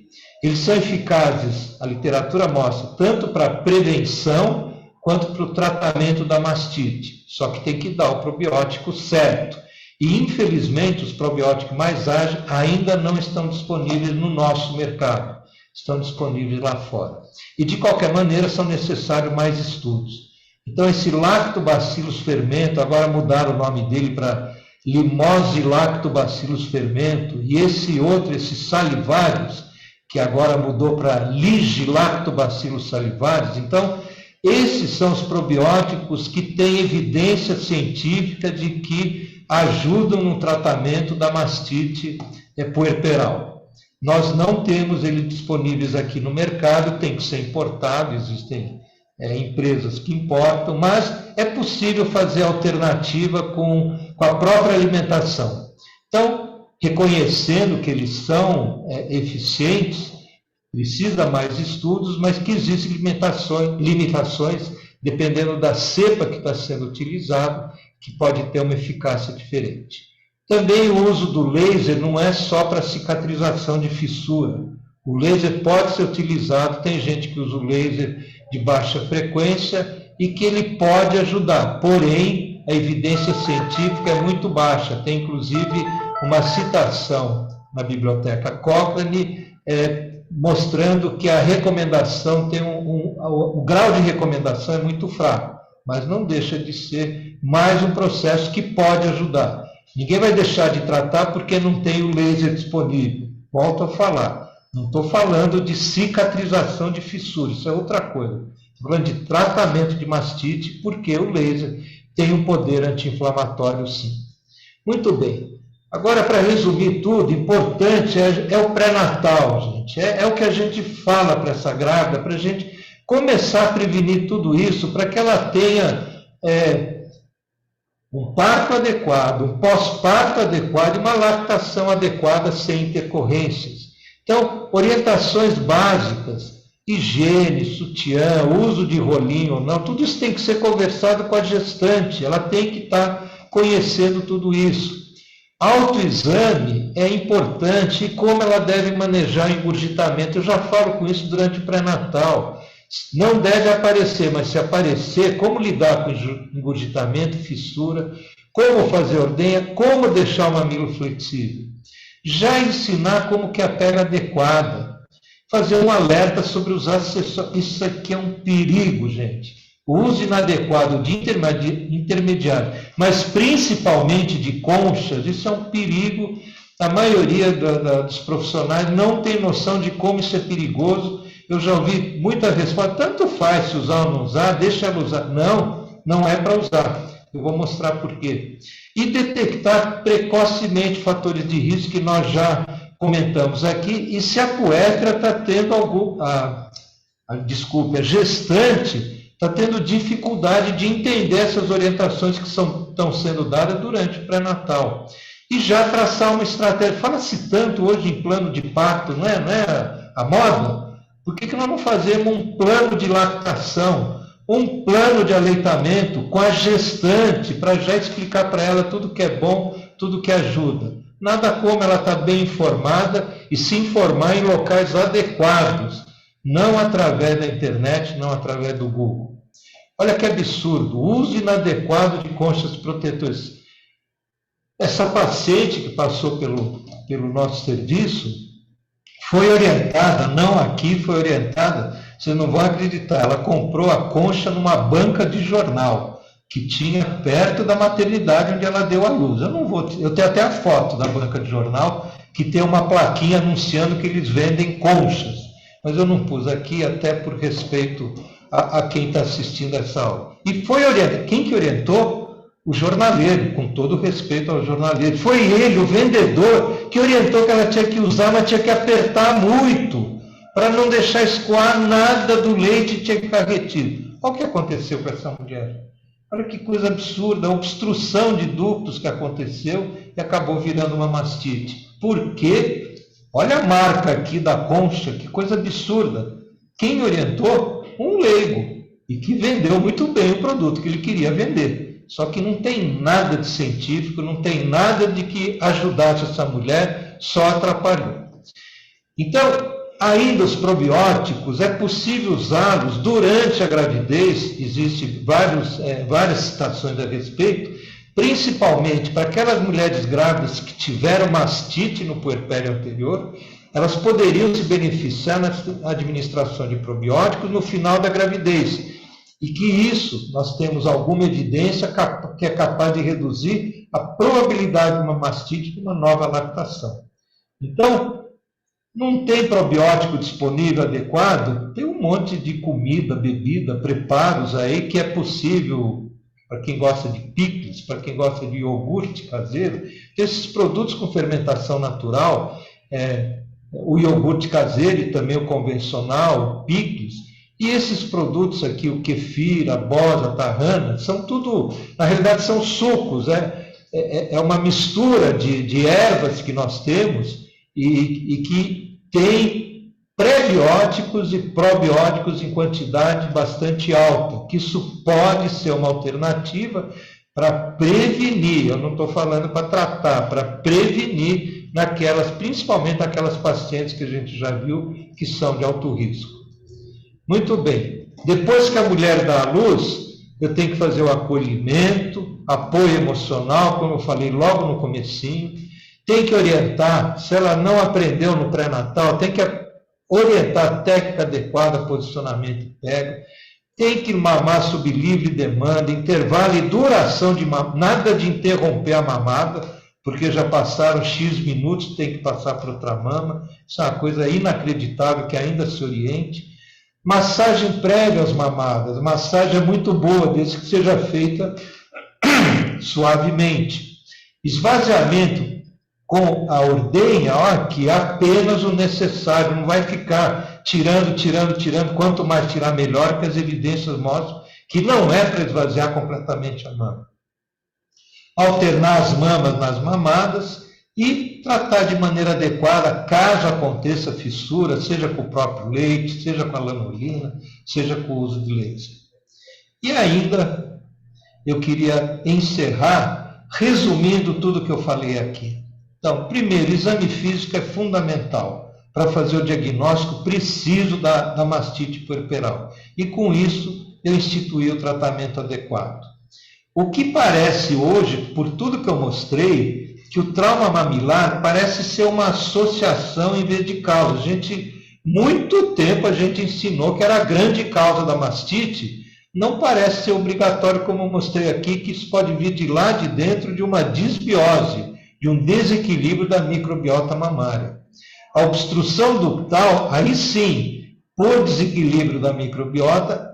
Eles são eficazes, a literatura mostra, tanto para a prevenção quanto para o tratamento da mastite. Só que tem que dar o probiótico certo. E, infelizmente, os probióticos mais ágeis ainda não estão disponíveis no nosso mercado. Estão disponíveis lá fora. E, de qualquer maneira, são necessários mais estudos. Então, esse lactobacillus fermento, agora mudaram o nome dele para Limosilactobacillus fermento, e esse outro, esses salivários, que agora mudou para Ligilactobacillus salivaris. Então, esses são os probióticos que têm evidência científica de que ajudam no tratamento da mastite puerperal. Nós não temos eles disponíveis aqui no mercado, tem que ser importado, existem empresas que importam, mas é possível fazer alternativa com a própria alimentação. Então, reconhecendo que eles são eficientes, precisa mais estudos, mas que existem limitações, dependendo da cepa que está sendo utilizado, que pode ter uma eficácia diferente. Também o uso do laser não é só para cicatrização de fissura. O laser pode ser utilizado, tem gente que usa o laser de baixa frequência e que ele pode ajudar, porém, a evidência científica é muito baixa. Tem, inclusive, uma citação na Biblioteca Cochrane mostrando que a recomendação tem o grau de recomendação é muito fraco, mas não deixa de ser mais um processo que pode ajudar. Ninguém vai deixar de tratar porque não tem o laser disponível. Volto a falar, não estou falando de cicatrização de fissura, isso é outra coisa. Estou falando de tratamento de mastite, porque o laser tem um poder anti-inflamatório, sim. Muito bem. Agora, para resumir tudo, importante é o pré-natal, gente. É o que a gente fala para essa grávida, para a gente começar a prevenir tudo isso, para que ela tenha um parto adequado, um pós-parto adequado e uma lactação adequada sem intercorrências. Então, orientações básicas, higiene, sutiã, uso de rolinho ou não, tudo isso tem que ser conversado com a gestante, ela tem que estar conhecendo tudo isso. Autoexame é importante e como ela deve manejar o engurgitamento. Eu já falo com isso durante o pré-natal. Não deve aparecer, mas se aparecer, como lidar com engurgitamento, fissura, como fazer ordenha, como deixar o mamilo flexível. Já ensinar como que é a pega adequada. Fazer um alerta sobre os acessórios. Isso aqui é um perigo, gente. O uso inadequado de intermediário, mas principalmente de conchas, isso é um perigo. A maioria dos profissionais não tem noção de como isso é perigoso. Eu já ouvi muita resposta, tanto faz se usar ou não usar, deixa ela usar. Não, não é para usar. Eu vou mostrar por quê. E detectar precocemente fatores de risco que nós já comentamos aqui, e se a puérpera está tendo a gestante está tendo dificuldade de entender essas orientações que estão sendo dadas durante o pré-natal. E já traçar uma estratégia. Fala-se tanto hoje em plano de parto, não é a moda? Por que nós não fazemos um plano de lactação, um plano de aleitamento com a gestante, para já explicar para ela tudo que é bom, tudo que ajuda? Nada como ela estar bem informada e se informar em locais adequados, não através da internet, não através do Google. Olha que absurdo, o uso inadequado de conchas protetoras. Essa paciente que passou pelo nosso serviço foi orientada, não aqui, foi orientada, vocês não vão acreditar, ela comprou a concha numa banca de jornal que tinha perto da maternidade onde ela deu à luz. Eu tenho até a foto da banca de jornal que tem uma plaquinha anunciando que eles vendem conchas, mas eu não pus aqui até por respeito a quem está assistindo essa aula. E foi orientado. Quem que orientou? O jornaleiro, com todo respeito ao jornaleiro. Foi ele, o vendedor, que orientou que ela tinha que usar, mas tinha que apertar muito, para não deixar escoar nada do leite, tinha que ficar retido. Olha o que aconteceu com essa mulher. Olha que coisa absurda, a obstrução de ductos que aconteceu e acabou virando uma mastite. Por quê? Olha a marca aqui da concha, que coisa absurda. Quem orientou? Um leigo, e que vendeu muito bem o produto que ele queria vender. Só que não tem nada de científico, não tem nada de que ajudasse essa mulher, só atrapalhou. Então, ainda os probióticos, é possível usá-los durante a gravidez, existem várias citações a respeito, principalmente para aquelas mulheres grávidas que tiveram mastite no puerpério anterior, elas poderiam se beneficiar na administração de probióticos no final da gravidez. E que isso, nós temos alguma evidência que é capaz de reduzir a probabilidade de uma mastite de uma nova lactação. Então, não tem probiótico disponível adequado? Tem um monte de comida, bebida, preparos aí que é possível, para quem gosta de picles, para quem gosta de iogurte caseiro, esses produtos com fermentação natural, o iogurte caseiro e também o convencional, o picles, e esses produtos aqui, o kefir, a bosa, a tarrana, são tudo, na realidade são sucos, é uma mistura de ervas que nós temos e que tem prebióticos e probióticos em quantidade bastante alta, que isso pode ser uma alternativa para prevenir, eu não estou falando para tratar, para prevenir principalmente naquelas pacientes que a gente já viu que são de alto risco. Muito bem, depois que a mulher dá à luz, eu tenho que fazer o acolhimento, apoio emocional, como eu falei logo no comecinho, tem que orientar, se ela não aprendeu no pré-natal, tem que orientar a técnica adequada, posicionamento e pega, tem que mamar sob livre demanda, intervalo e duração de mamada, nada de interromper a mamada, porque já passaram X minutos, tem que passar para outra mama, isso é uma coisa inacreditável que ainda se oriente. Massagem prévia às mamadas, massagem é muito boa, desde que seja feita suavemente. Esvaziamento com a ordenha, ó, que apenas o necessário, não vai ficar tirando, quanto mais tirar melhor, que as evidências mostram que não é para esvaziar completamente a mama. Alternar as mamas nas mamadas e tratar de maneira adequada, caso aconteça fissura, seja com o próprio leite, seja com a lanolina, seja com o uso de laser. E ainda, eu queria encerrar resumindo tudo que eu falei aqui. Então, primeiro, exame físico é fundamental para fazer o diagnóstico preciso da mastite puerperal. E com isso, eu instituí o tratamento adequado. O que parece hoje, por tudo que eu mostrei, que o trauma mamilar parece ser uma associação em vez de causa. Muito tempo a gente ensinou que era a grande causa da mastite. Não parece ser obrigatório, como eu mostrei aqui, que isso pode vir de lá de dentro de uma disbiose, de um desequilíbrio da microbiota mamária. A obstrução ductal, aí sim, por desequilíbrio da microbiota,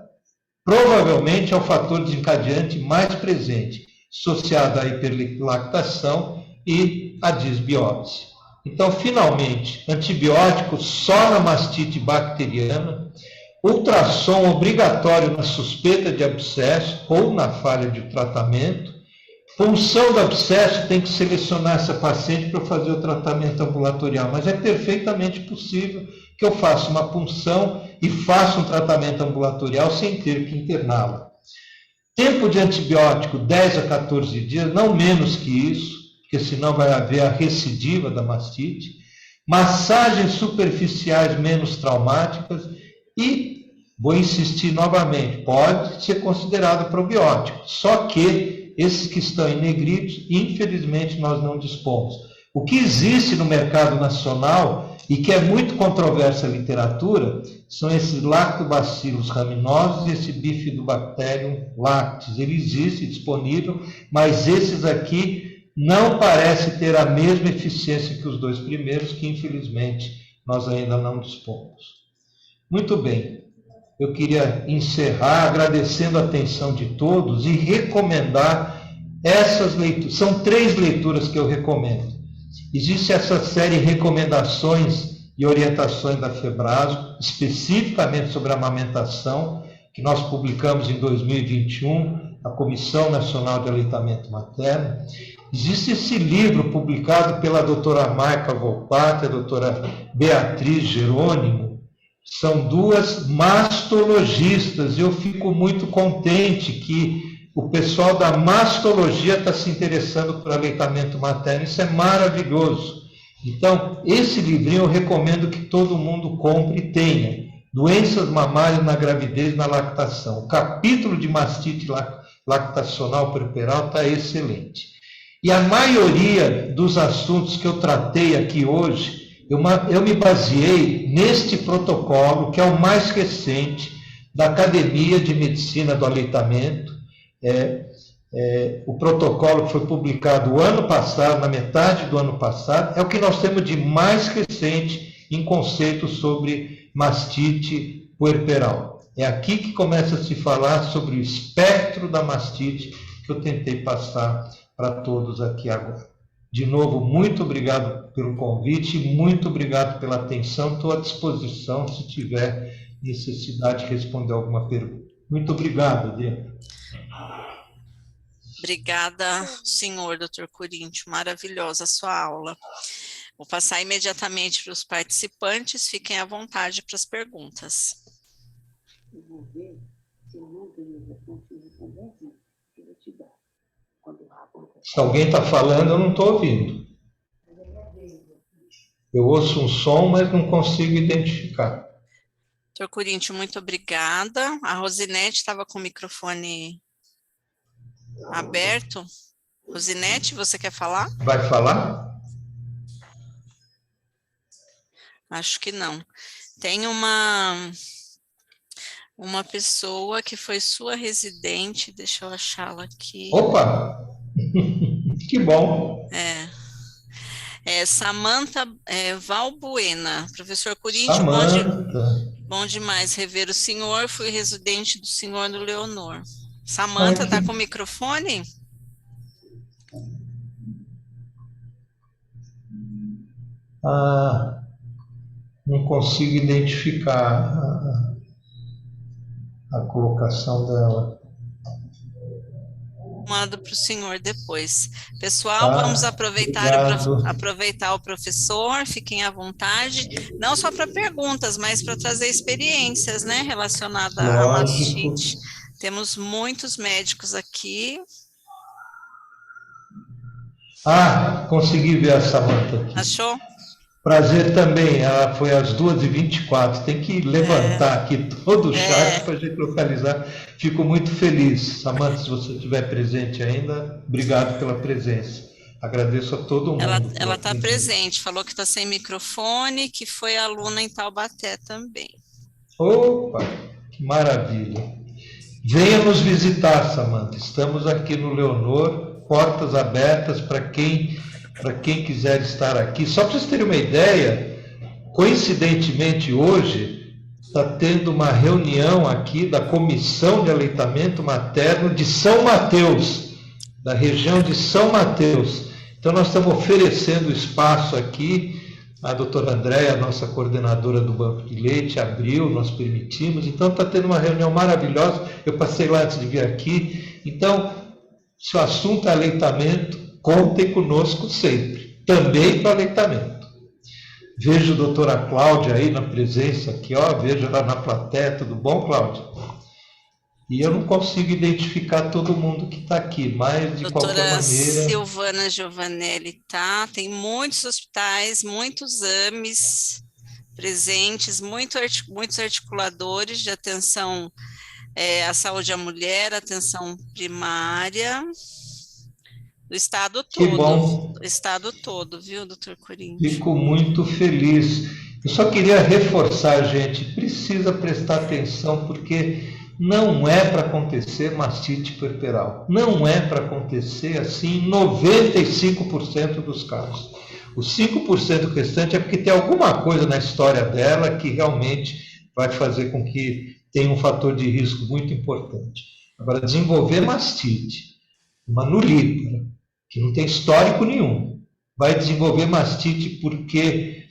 provavelmente é o fator desencadeante mais presente, associado à hiperlactação e à disbiose. Então, finalmente, antibiótico só na mastite bacteriana, ultrassom obrigatório na suspeita de abscesso ou na falha de tratamento. Punção do abscesso, tem que selecionar essa paciente para fazer o tratamento ambulatorial, mas é perfeitamente possível que eu faça uma punção e faça um tratamento ambulatorial sem ter que interná-la. Tempo de antibiótico, 10 a 14 dias, não menos que isso, porque senão vai haver a recidiva da mastite. Massagens superficiais menos traumáticas e, vou insistir novamente, pode ser considerado probiótico, só que esses que estão em negritos, infelizmente, nós não dispomos. O que existe no mercado nacional, e que é muito controversa a literatura, são esses lactobacillus raminosos e esse bifidobacterium lactis. Ele existe disponível, mas esses aqui não parecem ter a mesma eficiência que os dois primeiros, que infelizmente nós ainda não dispomos. Muito bem. Eu queria encerrar agradecendo a atenção de todos e recomendar essas leituras. São 3 leituras que eu recomendo. Existe essa série de recomendações e orientações da FEBRASO, especificamente sobre a amamentação, que nós publicamos em 2021, a Comissão Nacional de Aleitamento Materno. Existe esse livro publicado pela doutora Maica Volpato e a doutora Beatriz Jerônimo. São 2 mastologistas, e eu fico muito contente que o pessoal da mastologia está se interessando por aleitamento materno. Isso é maravilhoso. Então, esse livrinho eu recomendo que todo mundo compre e tenha. Doenças mamárias na gravidez e na lactação. O capítulo de mastite lactacional puerperal está excelente. E a maioria dos assuntos que eu tratei aqui hoje, eu me baseei neste protocolo, que é o mais recente, da Academia de Medicina do Aleitamento. O protocolo que foi publicado o ano passado, na metade do ano passado, é o que nós temos de mais recente em conceitos sobre mastite puerperal. É aqui que começa a se falar sobre o espectro da mastite, que eu tentei passar para todos aqui agora. De novo, muito obrigado pelo convite, muito obrigado pela atenção. Estou à disposição se tiver necessidade de responder alguma pergunta. Muito obrigado, Adriana. Obrigada, senhor Dr. Coríntio, maravilhosa a sua aula. Vou passar imediatamente para os participantes, fiquem à vontade para as perguntas. Eu vou ver se eu não tenho respondido também, eu vou te dar. Se alguém está falando, eu não estou ouvindo. Eu ouço um som, mas não consigo identificar. Dr. Coríntio, muito obrigada. A Rosinete estava com o microfone aberto. Rosinete, você quer falar? Vai falar? Acho que não. Tem uma pessoa que foi sua residente, deixa eu achá-la aqui. Opa! Que bom! Samantha Valbuena. Professor Coríntio, bom demais rever o senhor, fui residente do senhor no Leonor. Samantha, está com o microfone? Ah, não consigo identificar a colocação dela. Mando para o senhor depois. Pessoal, Tá, vamos aproveitar obrigado. o professor, fiquem à vontade, não só para perguntas, mas para trazer experiências, né, relacionadas à Lógico. mastite. Temos muitos médicos aqui. Ah, consegui ver a Samantha aqui. Achou? Prazer também, ela foi às 2h24. Tem que levantar aqui todo o chat para a gente localizar. Fico muito feliz. Samantha, se você estiver presente ainda, obrigado pela presença. Agradeço a todo mundo. Ela está presente, falou que está sem microfone, que foi aluna em Taubaté também. Opa, que maravilha. Venha nos visitar, Samantha. Estamos aqui no Leonor, portas abertas para quem quiser estar aqui. Só para vocês terem uma ideia, coincidentemente hoje está tendo uma reunião aqui da Comissão de Aleitamento Materno de São Mateus, da região de São Mateus. Então nós estamos oferecendo espaço aqui. A doutora Andréia, nossa coordenadora do Banco de Leite, abriu, nós permitimos. Então está tendo uma reunião maravilhosa. Eu passei lá antes de vir aqui. Então, se o assunto é aleitamento, contem conosco sempre, também para aleitamento. Vejo a doutora Cláudia aí na presença, aqui, ó, vejo ela na plateia, tudo bom, Cláudia? E eu não consigo identificar todo mundo que está aqui, mas de qualquer maneira... Doutora Silvana Giovanelli, tá? Tem muitos hospitais, muitos AMEs presentes, muitos articuladores de atenção à saúde à mulher, atenção primária... Do estado todo. Que bom. Do estado todo, viu, doutor Corinto? Fico muito feliz. Eu só queria reforçar, gente, precisa prestar atenção, porque não é para acontecer mastite puerperal. Não é para acontecer assim em 95% dos casos. Os 5% restante é porque tem alguma coisa na história dela que realmente vai fazer com que tenha um fator de risco muito importante. Agora, desenvolver mastite, uma nulípara, que não tem histórico nenhum, vai desenvolver mastite porque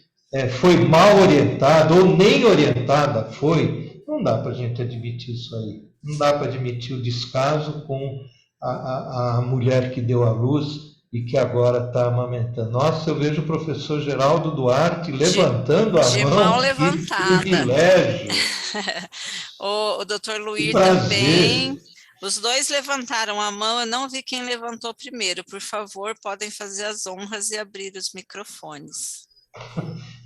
foi mal orientada ou nem orientada foi, não dá para a gente admitir isso aí. Não dá para admitir o descaso com a mulher que deu à luz e que agora está amamentando. Nossa, eu vejo o professor Geraldo Duarte levantando a de mão. Mão levantada. Que privilégio. O doutor Luir também... Os dois levantaram a mão, eu não vi quem levantou primeiro. Por favor, podem fazer as honras e abrir os microfones.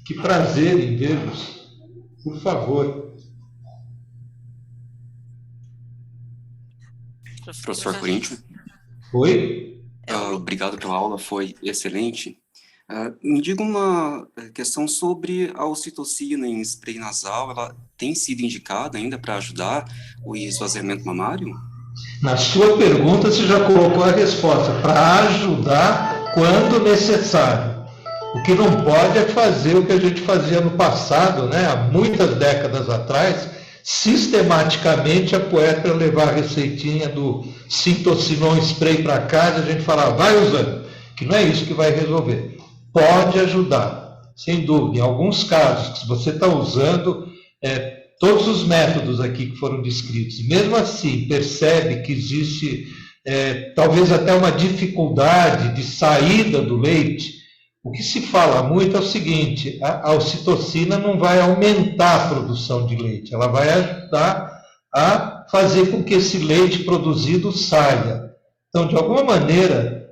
Que prazer em vê-los. Por favor. Professor Corinto. Oi? Obrigado pela aula, foi excelente. Me diga uma questão sobre a ocitocina em spray nasal. Ela tem sido indicada ainda para ajudar o esvaziamento mamário? Na sua pergunta, você já colocou a resposta, para ajudar quando necessário. O que não pode é fazer o que a gente fazia no passado, né, há muitas décadas atrás, sistematicamente a puérpera levar a receitinha do Sintocinon spray para casa, a gente falava, vai usando, que não é isso que vai resolver. Pode ajudar, sem dúvida. Em alguns casos, se você está usando... todos os métodos aqui que foram descritos, mesmo assim percebe que existe talvez até uma dificuldade de saída do leite, o que se fala muito é o seguinte, a ocitocina não vai aumentar a produção de leite, ela vai ajudar a fazer com que esse leite produzido saia. Então, de alguma maneira,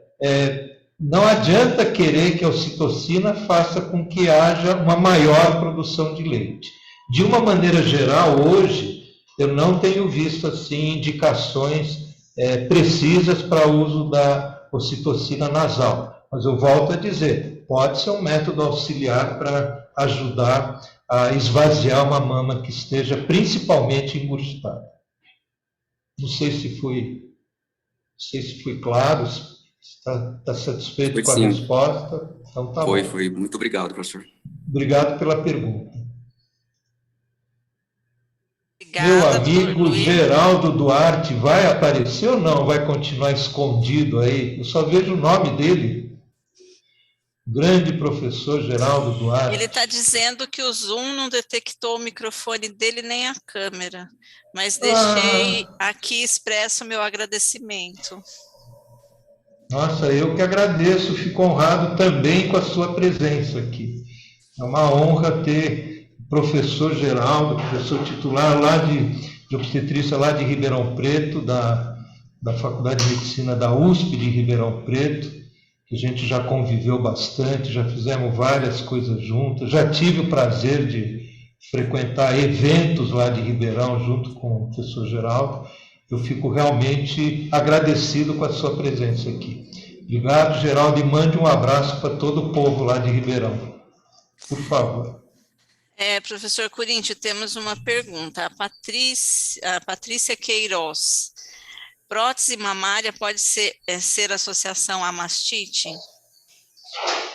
não adianta querer que a ocitocina faça com que haja uma maior produção de leite. De uma maneira geral, hoje, eu não tenho visto assim indicações precisas para o uso da ocitocina nasal. Mas eu volto a dizer, pode ser um método auxiliar para ajudar a esvaziar uma mama que esteja principalmente engurgitada. Não sei se fui claro, está satisfeito com a resposta? Então, tá bom. Foi. Muito obrigado, professor. Obrigado pela pergunta. Obrigada, meu amigo Geraldo Duarte vai aparecer ou não? Vai continuar escondido aí? Eu só vejo o nome dele. grande professor Geraldo Duarte. Ele está dizendo que o Zoom não detectou o microfone dele nem a câmera, mas deixei aqui expresso o meu agradecimento. Nossa, eu que agradeço, fico honrado também com a sua presença aqui. É uma honra ter o professor Geraldo, professor titular lá de obstetrícia lá de Ribeirão Preto, da Faculdade de Medicina da USP de Ribeirão Preto, que a gente já conviveu bastante, já fizemos várias coisas juntas, já tive o prazer de frequentar eventos lá de Ribeirão junto com o professor Geraldo. Eu fico realmente agradecido com a sua presença aqui. Obrigado, Geraldo, e mande um abraço para todo o povo lá de Ribeirão. Por favor. Professor Coríntio, temos uma pergunta. A Patrícia Queiroz. Prótese mamária pode ser associação à mastite?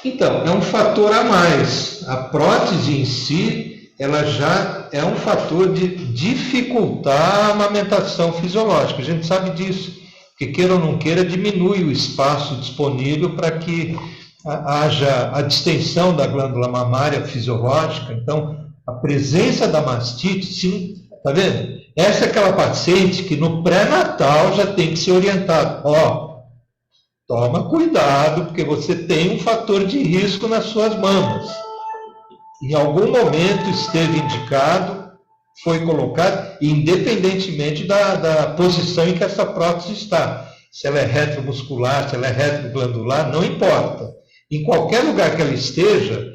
Então, é um fator a mais. A prótese em si, ela já é um fator de dificultar a amamentação fisiológica. A gente sabe disso, que queira ou não queira, diminui o espaço disponível para que haja a distensão da glândula mamária fisiológica. Então, a presença da mastite, sim, está vendo? Essa é aquela paciente que no pré-natal já tem que ser orientada. Toma cuidado, porque você tem um fator de risco nas suas mamas. Em algum momento esteve indicado, foi colocado, independentemente da posição em que essa prótese está. Se ela é retromuscular, se ela é retroglandular, não importa. Em qualquer lugar que ela esteja,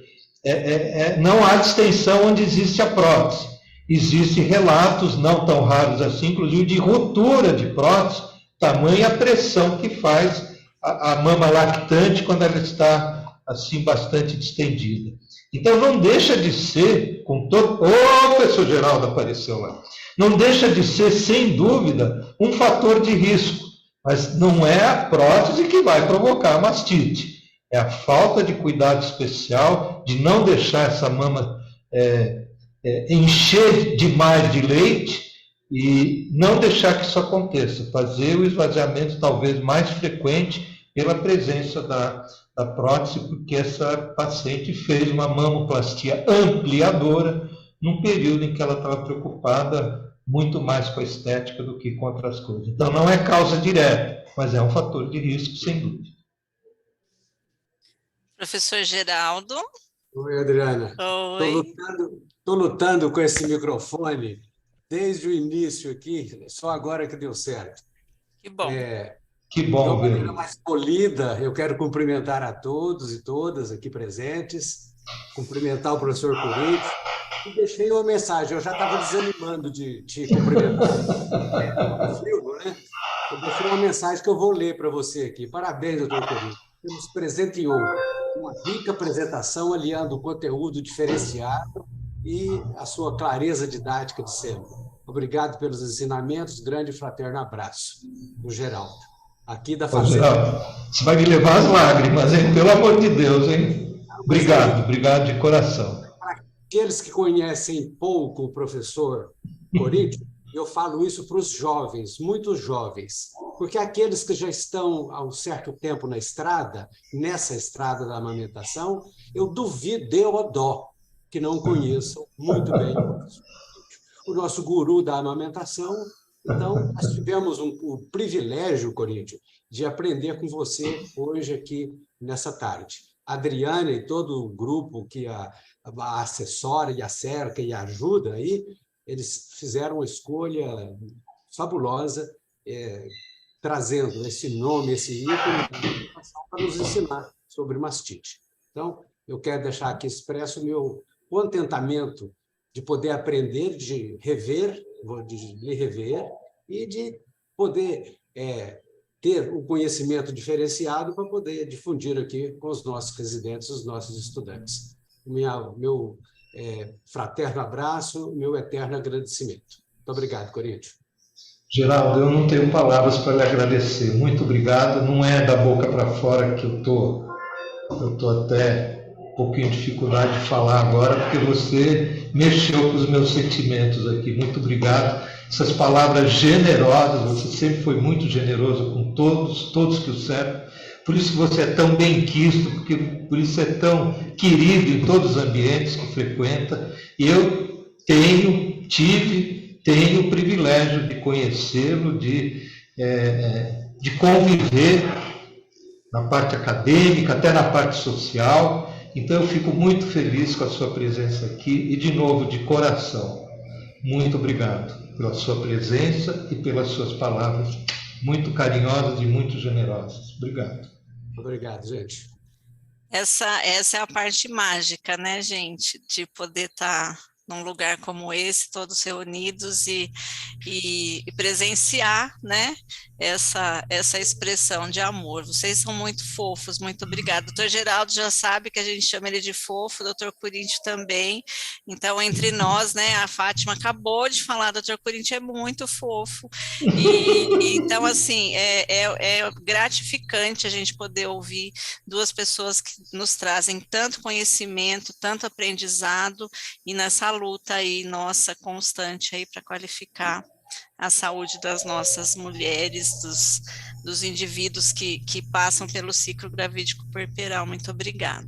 não há distensão onde existe a prótese. Existem relatos, não tão raros assim, inclusive de ruptura de prótese, tamanha a pressão que faz a mama lactante quando ela está assim bastante distendida. Então não deixa de ser, com todo... o professor Geraldo apareceu lá. Não deixa de ser, sem dúvida, um fator de risco, mas não é a prótese que vai provocar a mastite. É a falta de cuidado especial, de não deixar essa mama encher demais de leite e não deixar que isso aconteça. Fazer o esvaziamento talvez mais frequente pela presença da prótese, porque essa paciente fez uma mamoplastia ampliadora num período em que ela estava preocupada muito mais com a estética do que com outras coisas. Então, não é causa direta, mas é um fator de risco, sem dúvida. Professor Geraldo. Oi, Adriana. Oi. Estou lutando com esse microfone desde o início aqui, só agora que deu certo. Que bom. Que bom. De uma maneira mais polida, eu quero cumprimentar a todos e todas aqui presentes, cumprimentar o professor Coríntio, e deixei uma mensagem, eu já estava desanimando de te cumprimentar. Né? Eu deixei uma mensagem que eu vou ler para você aqui. Parabéns, doutor Coríntio. Você nos presenteou uma rica apresentação, aliando o conteúdo diferenciado e a sua clareza didática de sempre. Obrigado pelos ensinamentos, grande e fraterno abraço, do Geraldo. Aqui da Fazenda. Geraldo, você vai me levar às lágrimas, hein? Pelo amor de Deus, hein? Obrigado de coração. Para aqueles que conhecem pouco o professor Coríntio, eu falo isso para os jovens, muitos jovens, porque aqueles que já estão há um certo tempo na estrada, nessa estrada da amamentação, eu duvido, deu a dó, que não conheçam muito bem o nosso guru da amamentação. Então, nós tivemos o privilégio, Coríntio, de aprender com você hoje aqui nessa tarde. A Adriana e todo o grupo que a assessora e a cerca e a ajuda aí, eles fizeram uma escolha fabulosa, trazendo esse nome, esse ícone, para nos ensinar sobre mastite. Então, eu quero deixar aqui expresso o meu contentamento de poder aprender, de lhe rever e de poder ter um conhecimento diferenciado para poder difundir aqui com os nossos residentes, os nossos estudantes. Meu fraterno abraço, meu eterno agradecimento. Muito obrigado, Coríntio. Geraldo, eu não tenho palavras para lhe agradecer. Muito obrigado. Não é da boca para fora que eu tô até um pouquinho de dificuldade de falar agora, porque você mexeu com os meus sentimentos aqui. Muito obrigado. Essas palavras generosas, você sempre foi muito generoso com todos que o cercam. por isso que você é tão bem-quisto, porque por isso é tão querido em todos os ambientes que frequenta. E eu tenho o privilégio de conhecê-lo, de conviver na parte acadêmica, até na parte social. Então eu fico muito feliz com a sua presença aqui e, de novo, de coração, muito obrigado pela sua presença e pelas suas palavras muito carinhosas e muito generosas. Obrigado. Obrigado, gente. Essa é a parte mágica, né, gente, de poder estar num lugar como esse, todos reunidos e presenciar, né, essa expressão de amor. Vocês são muito fofos, muito obrigada. Doutor Geraldo já sabe que a gente chama ele de fofo, doutor Coríntio também. Então, entre nós, né, a Fátima acabou de falar, doutor Coríntio é muito fofo. Então, assim, é gratificante a gente poder ouvir duas pessoas que nos trazem tanto conhecimento, tanto aprendizado, e nessa luta aí nossa constante aí para qualificar a saúde das nossas mulheres, dos indivíduos que passam pelo ciclo gravídico puerperal. Muito obrigada.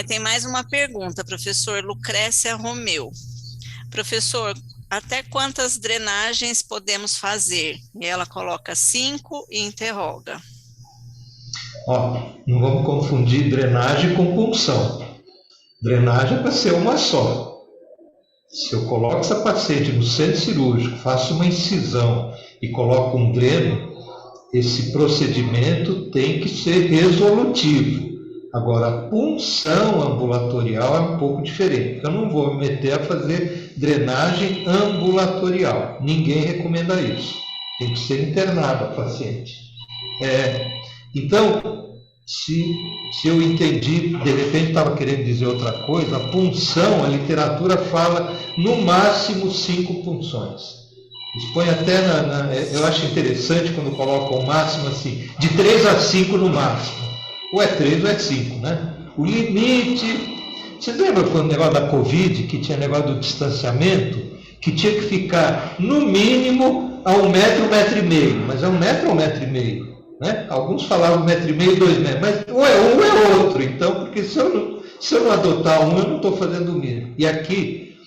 Tem mais uma pergunta, professor Lucrécia Romeu. Professor, até quantas drenagens podemos fazer? E ela coloca 5 e interroga. Não vamos confundir drenagem com punção. Drenagem é para ser uma só. Se eu coloco essa paciente no centro cirúrgico, faço uma incisão e coloco um dreno, esse procedimento tem que ser resolutivo. Agora, a punção ambulatorial é um pouco diferente. Eu não vou me meter a fazer drenagem ambulatorial. Ninguém recomenda isso. Tem que ser internada a paciente. Então, se eu entendi, de repente estava querendo dizer outra coisa, a punção, a literatura fala no máximo 5 punções. Expõe até eu acho interessante quando colocam o máximo assim, de 3 a 5 no máximo. Ou é 3 ou é 5, né? O limite... Vocês lembram quando o negócio da Covid, que tinha negócio do distanciamento, que tinha que ficar no mínimo a 1 metro, 1,5 metro, mas é 1 metro ou 1,5 metro? Né? Alguns falavam 1,5 metro, 2 metros, mas ou é um ou é outro. Então, porque se eu não adotar um, eu não estou fazendo o mínimo. E aqui,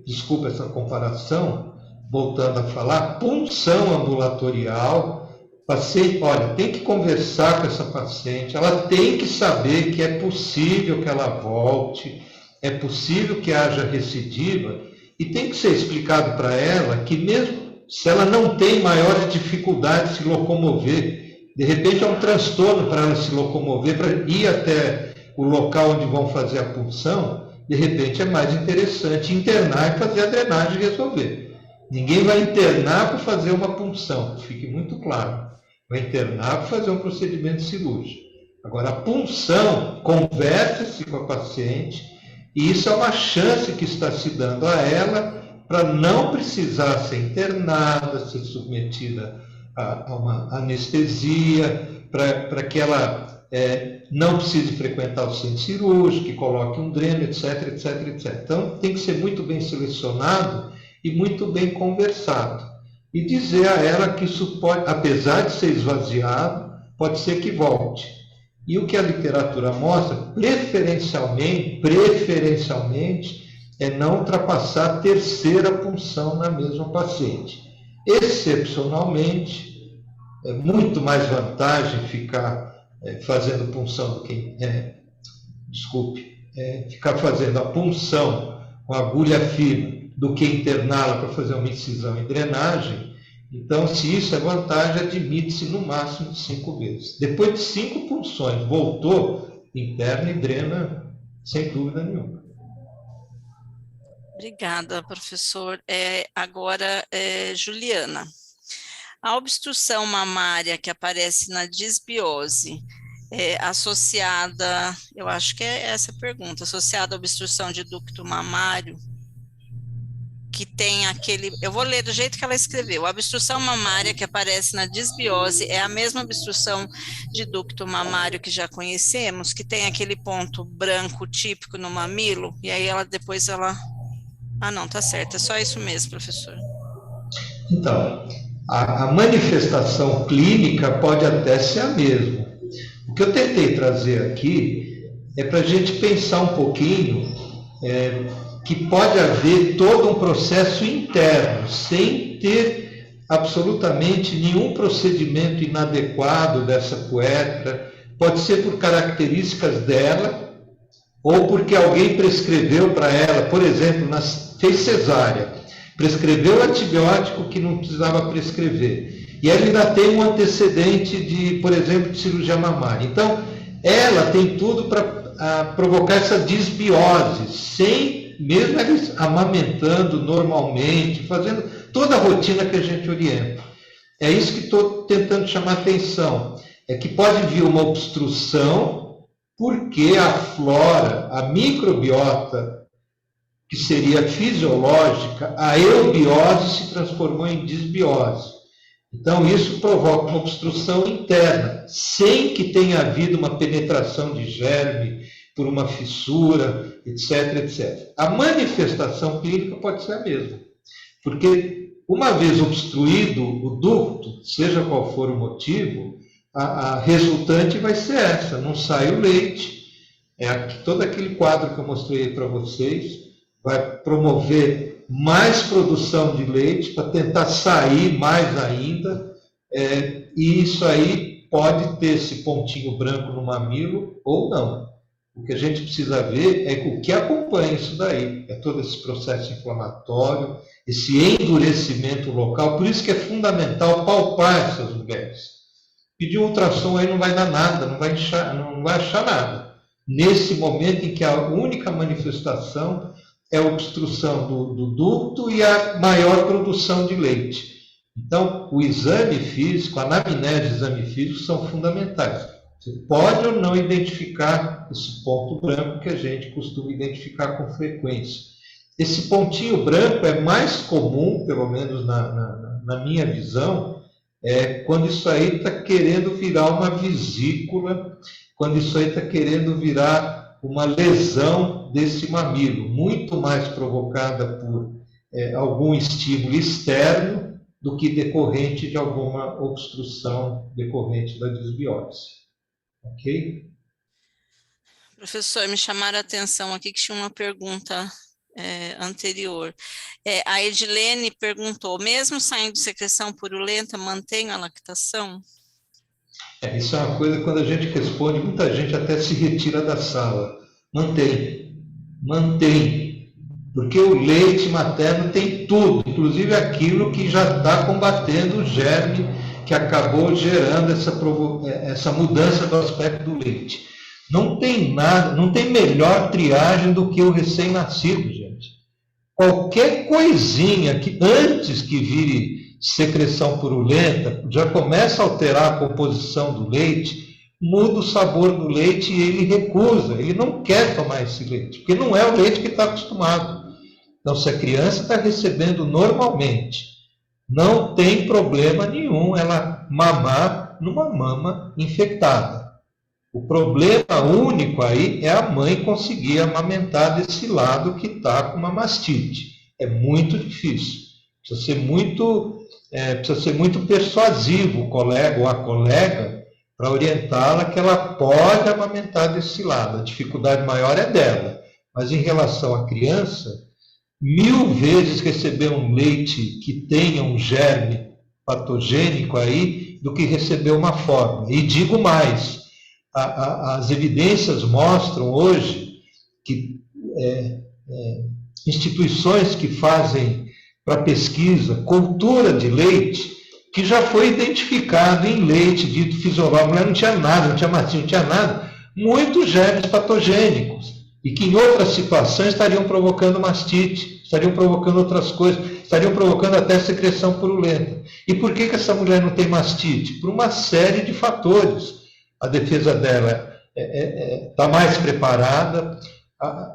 desculpa essa comparação, voltando a falar, punção ambulatorial, paciente, olha, tem que conversar com essa paciente, ela tem que saber que é possível que ela volte, é possível que haja recidiva, e tem que ser explicado para ela que mesmo se ela não tem maiores dificuldades de se locomover, de repente é um transtorno para ela se locomover, para ir até o local onde vão fazer a punção, de repente é mais interessante internar e fazer a drenagem e resolver. Ninguém vai internar para fazer uma punção, fique muito claro. Vai internar para fazer um procedimento cirúrgico. Agora, a punção, conversa-se com a paciente, e isso é uma chance que está se dando a ela para não precisar ser internada, ser submetida a uma anestesia, para que ela não precise frequentar o centro cirúrgico, que coloque um dreno, etc, etc, etc. Então, tem que ser muito bem selecionado e muito bem conversado. E dizer a ela que isso pode, apesar de ser esvaziado, pode ser que volte. E o que a literatura mostra, preferencialmente, é não ultrapassar a 3ª punção na mesma paciente. Excepcionalmente, é muito mais vantagem ficar fazendo punção do que... ficar fazendo a punção com agulha fina do que interná-la para fazer uma incisão e drenagem. Então, se isso é vantagem, admite-se no máximo 5 vezes. Depois de 5 punções, voltou, interna e drena sem dúvida nenhuma. Obrigada, professor. Agora, Juliana. A obstrução mamária que aparece na disbiose associada, eu acho que é essa a pergunta, associada à obstrução de ducto mamário, que tem aquele... Eu vou ler do jeito que ela escreveu. A obstrução mamária que aparece na disbiose é a mesma obstrução de ducto mamário que já conhecemos, que tem aquele ponto branco típico no mamilo, e aí Ah, não, tá certo, é só isso mesmo, professor. Então, A manifestação clínica pode até ser a mesma. O que eu tentei trazer aqui é para a gente pensar um pouquinho que pode haver todo um processo interno, sem ter absolutamente nenhum procedimento inadequado dessa puérpera. Pode ser por características dela, ou porque alguém prescreveu para ela, por exemplo, fez cesárea, prescreveu antibiótico que não precisava prescrever. E ela ainda tem um antecedente de, por exemplo, de cirurgia mamária. Então, ela tem tudo para provocar essa disbiose, sem mesmo ela amamentando normalmente, fazendo toda a rotina que a gente orienta. É isso que estou tentando chamar a atenção. É que pode vir uma obstrução, porque a flora, a microbiota, que seria fisiológica, a eubiose se transformou em disbiose. Então, isso provoca uma obstrução interna, sem que tenha havido uma penetração de germe por uma fissura, etc, etc. A manifestação clínica pode ser a mesma, porque uma vez obstruído o ducto, seja qual for o motivo, a resultante vai ser essa, não sai o leite, todo aquele quadro que eu mostrei para vocês, vai promover mais produção de leite para tentar sair mais ainda, e isso aí pode ter esse pontinho branco no mamilo ou não. O que a gente precisa ver é o que acompanha isso daí, é todo esse processo inflamatório, esse endurecimento local, por isso que é fundamental palpar essas mulheres. Pedir um ultrassom aí não vai dar nada, não vai achar nada. Nesse momento em que a única manifestação é a obstrução do ducto e a maior produção de leite. Então, o exame físico, a anamnese e o exame físico são fundamentais. Você pode ou não identificar esse ponto branco que a gente costuma identificar com frequência. Esse pontinho branco é mais comum, pelo menos na minha visão, quando isso aí está querendo virar uma vesícula, quando isso aí está querendo virar uma lesão desse mamilo, muito mais provocada por algum estímulo externo do que decorrente de alguma obstrução decorrente da disbiose. Ok? Professor, me chamaram a atenção aqui que tinha uma pergunta anterior. A Edilene perguntou, mesmo saindo secreção purulenta, mantém a lactação? Isso é uma coisa, quando a gente responde, muita gente até se retira da sala. Mantém. Porque o leite materno tem tudo, inclusive aquilo que já está combatendo o germe que acabou gerando essa mudança do aspecto do leite. Não tem nada, não tem melhor triagem do que o recém-nascido, gente. Qualquer coisinha que antes que vire secreção purulenta, já começa a alterar a composição do leite, muda o sabor do leite e ele recusa, ele não quer tomar esse leite, porque não é o leite que está acostumado. Então, se a criança está recebendo normalmente, não tem problema nenhum ela mamar numa mama infectada. O problema único aí é a mãe conseguir amamentar desse lado que está com uma mastite. É muito difícil. Precisa ser muito persuasivo o colega ou a colega para orientá-la que ela pode amamentar desse lado. A dificuldade maior é dela. Mas em relação à criança, 1000 vezes receber um leite que tenha um germe patogênico aí do que receber uma forma. E digo mais, as evidências mostram hoje que instituições que fazem para pesquisa cultura de leite, que já foi identificado em leite dito fisiológico, a mulher não tinha nada, não tinha massinha, não tinha nada, muitos germes patogênicos, e que em outras situações estariam provocando mastite, estariam provocando outras coisas, estariam provocando até secreção purulenta. E por que essa mulher não tem mastite? Por uma série de fatores. A defesa dela está mais preparada,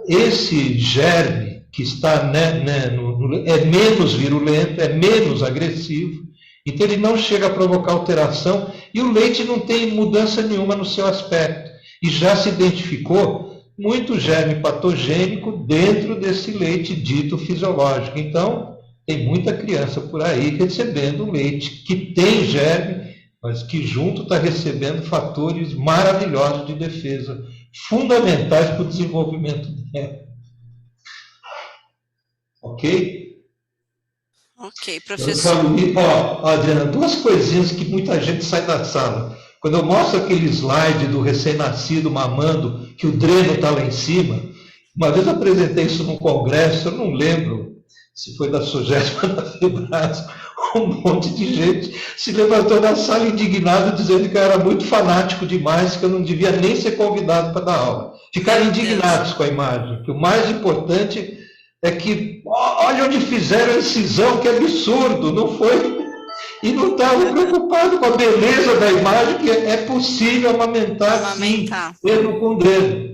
esse germe que está é menos virulento, é menos agressivo, então ele não chega a provocar alteração e o leite não tem mudança nenhuma no seu aspecto. E já se identificou muito germe patogênico dentro desse leite dito fisiológico. Então, tem muita criança por aí recebendo leite que tem germe, mas que junto está recebendo fatores maravilhosos de defesa, fundamentais para o desenvolvimento dela. Ok? Ok, Eu professor. falo, Adriana, duas coisinhas que muita gente sai da sala. Quando eu mostro aquele slide do recém-nascido mamando, que o dreno está lá em cima, uma vez eu apresentei isso num congresso, eu não lembro se foi da SUGESP ou da FEBRAS, um monte de gente se levantou da sala indignado, dizendo que eu era muito fanático demais, que eu não devia nem ser convidado para dar aula. Ficaram indignados com a imagem, que o mais importante é que, olha onde fizeram a incisão, que absurdo, não foi? E não estavam preocupados com a beleza da imagem, que é possível amamentar, sim, dedo com dedo.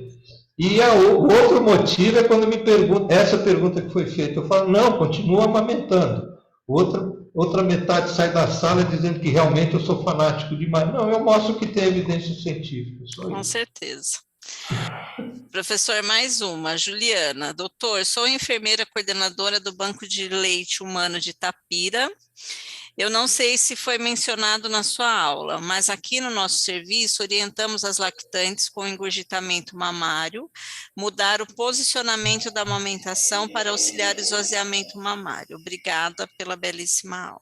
E o outro motivo é quando me perguntam, essa pergunta que foi feita, eu falo, não, continua amamentando. Outra metade sai da sala dizendo que realmente eu sou fanático demais. Não, eu mostro que tem evidência científica. Com certeza. Professor, mais uma. Juliana, doutor, sou enfermeira coordenadora do Banco de Leite Humano de Itapira. Eu não sei se foi mencionado na sua aula, mas aqui no nosso serviço orientamos as lactantes com engurgitamento mamário, mudar o posicionamento da amamentação para auxiliar o esvaziamento mamário. Obrigada pela belíssima aula.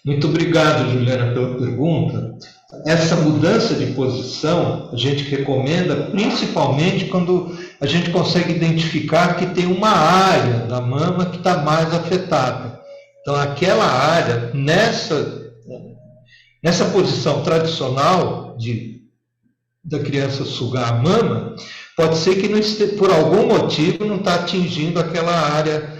Muito obrigado, Juliana, pela pergunta. Essa mudança de posição a gente recomenda principalmente quando a gente consegue identificar que tem uma área da mama que está mais afetada. Então, aquela área, nessa posição tradicional da criança sugar a mama, pode ser que, por algum motivo, não está atingindo aquela área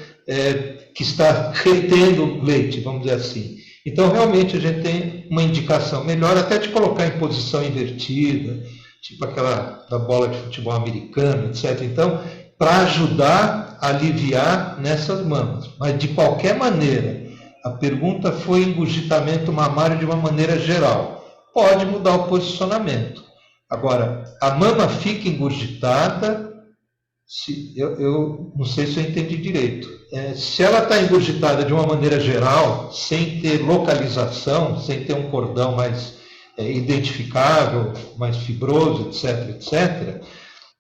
que está retendo leite, vamos dizer assim. Então, realmente, a gente tem uma indicação melhor, até de colocar em posição invertida, tipo aquela da bola de futebol americano, etc. Então, para ajudar a aliviar nessas mamas. Mas, de qualquer maneira, a pergunta foi engurgitamento mamário de uma maneira geral. Pode mudar o posicionamento. Agora, a mama fica engurgitada, eu não sei se eu entendi direito. Se ela está engurgitada de uma maneira geral, sem ter localização, sem ter um cordão mais identificável, mais fibroso, etc., etc.,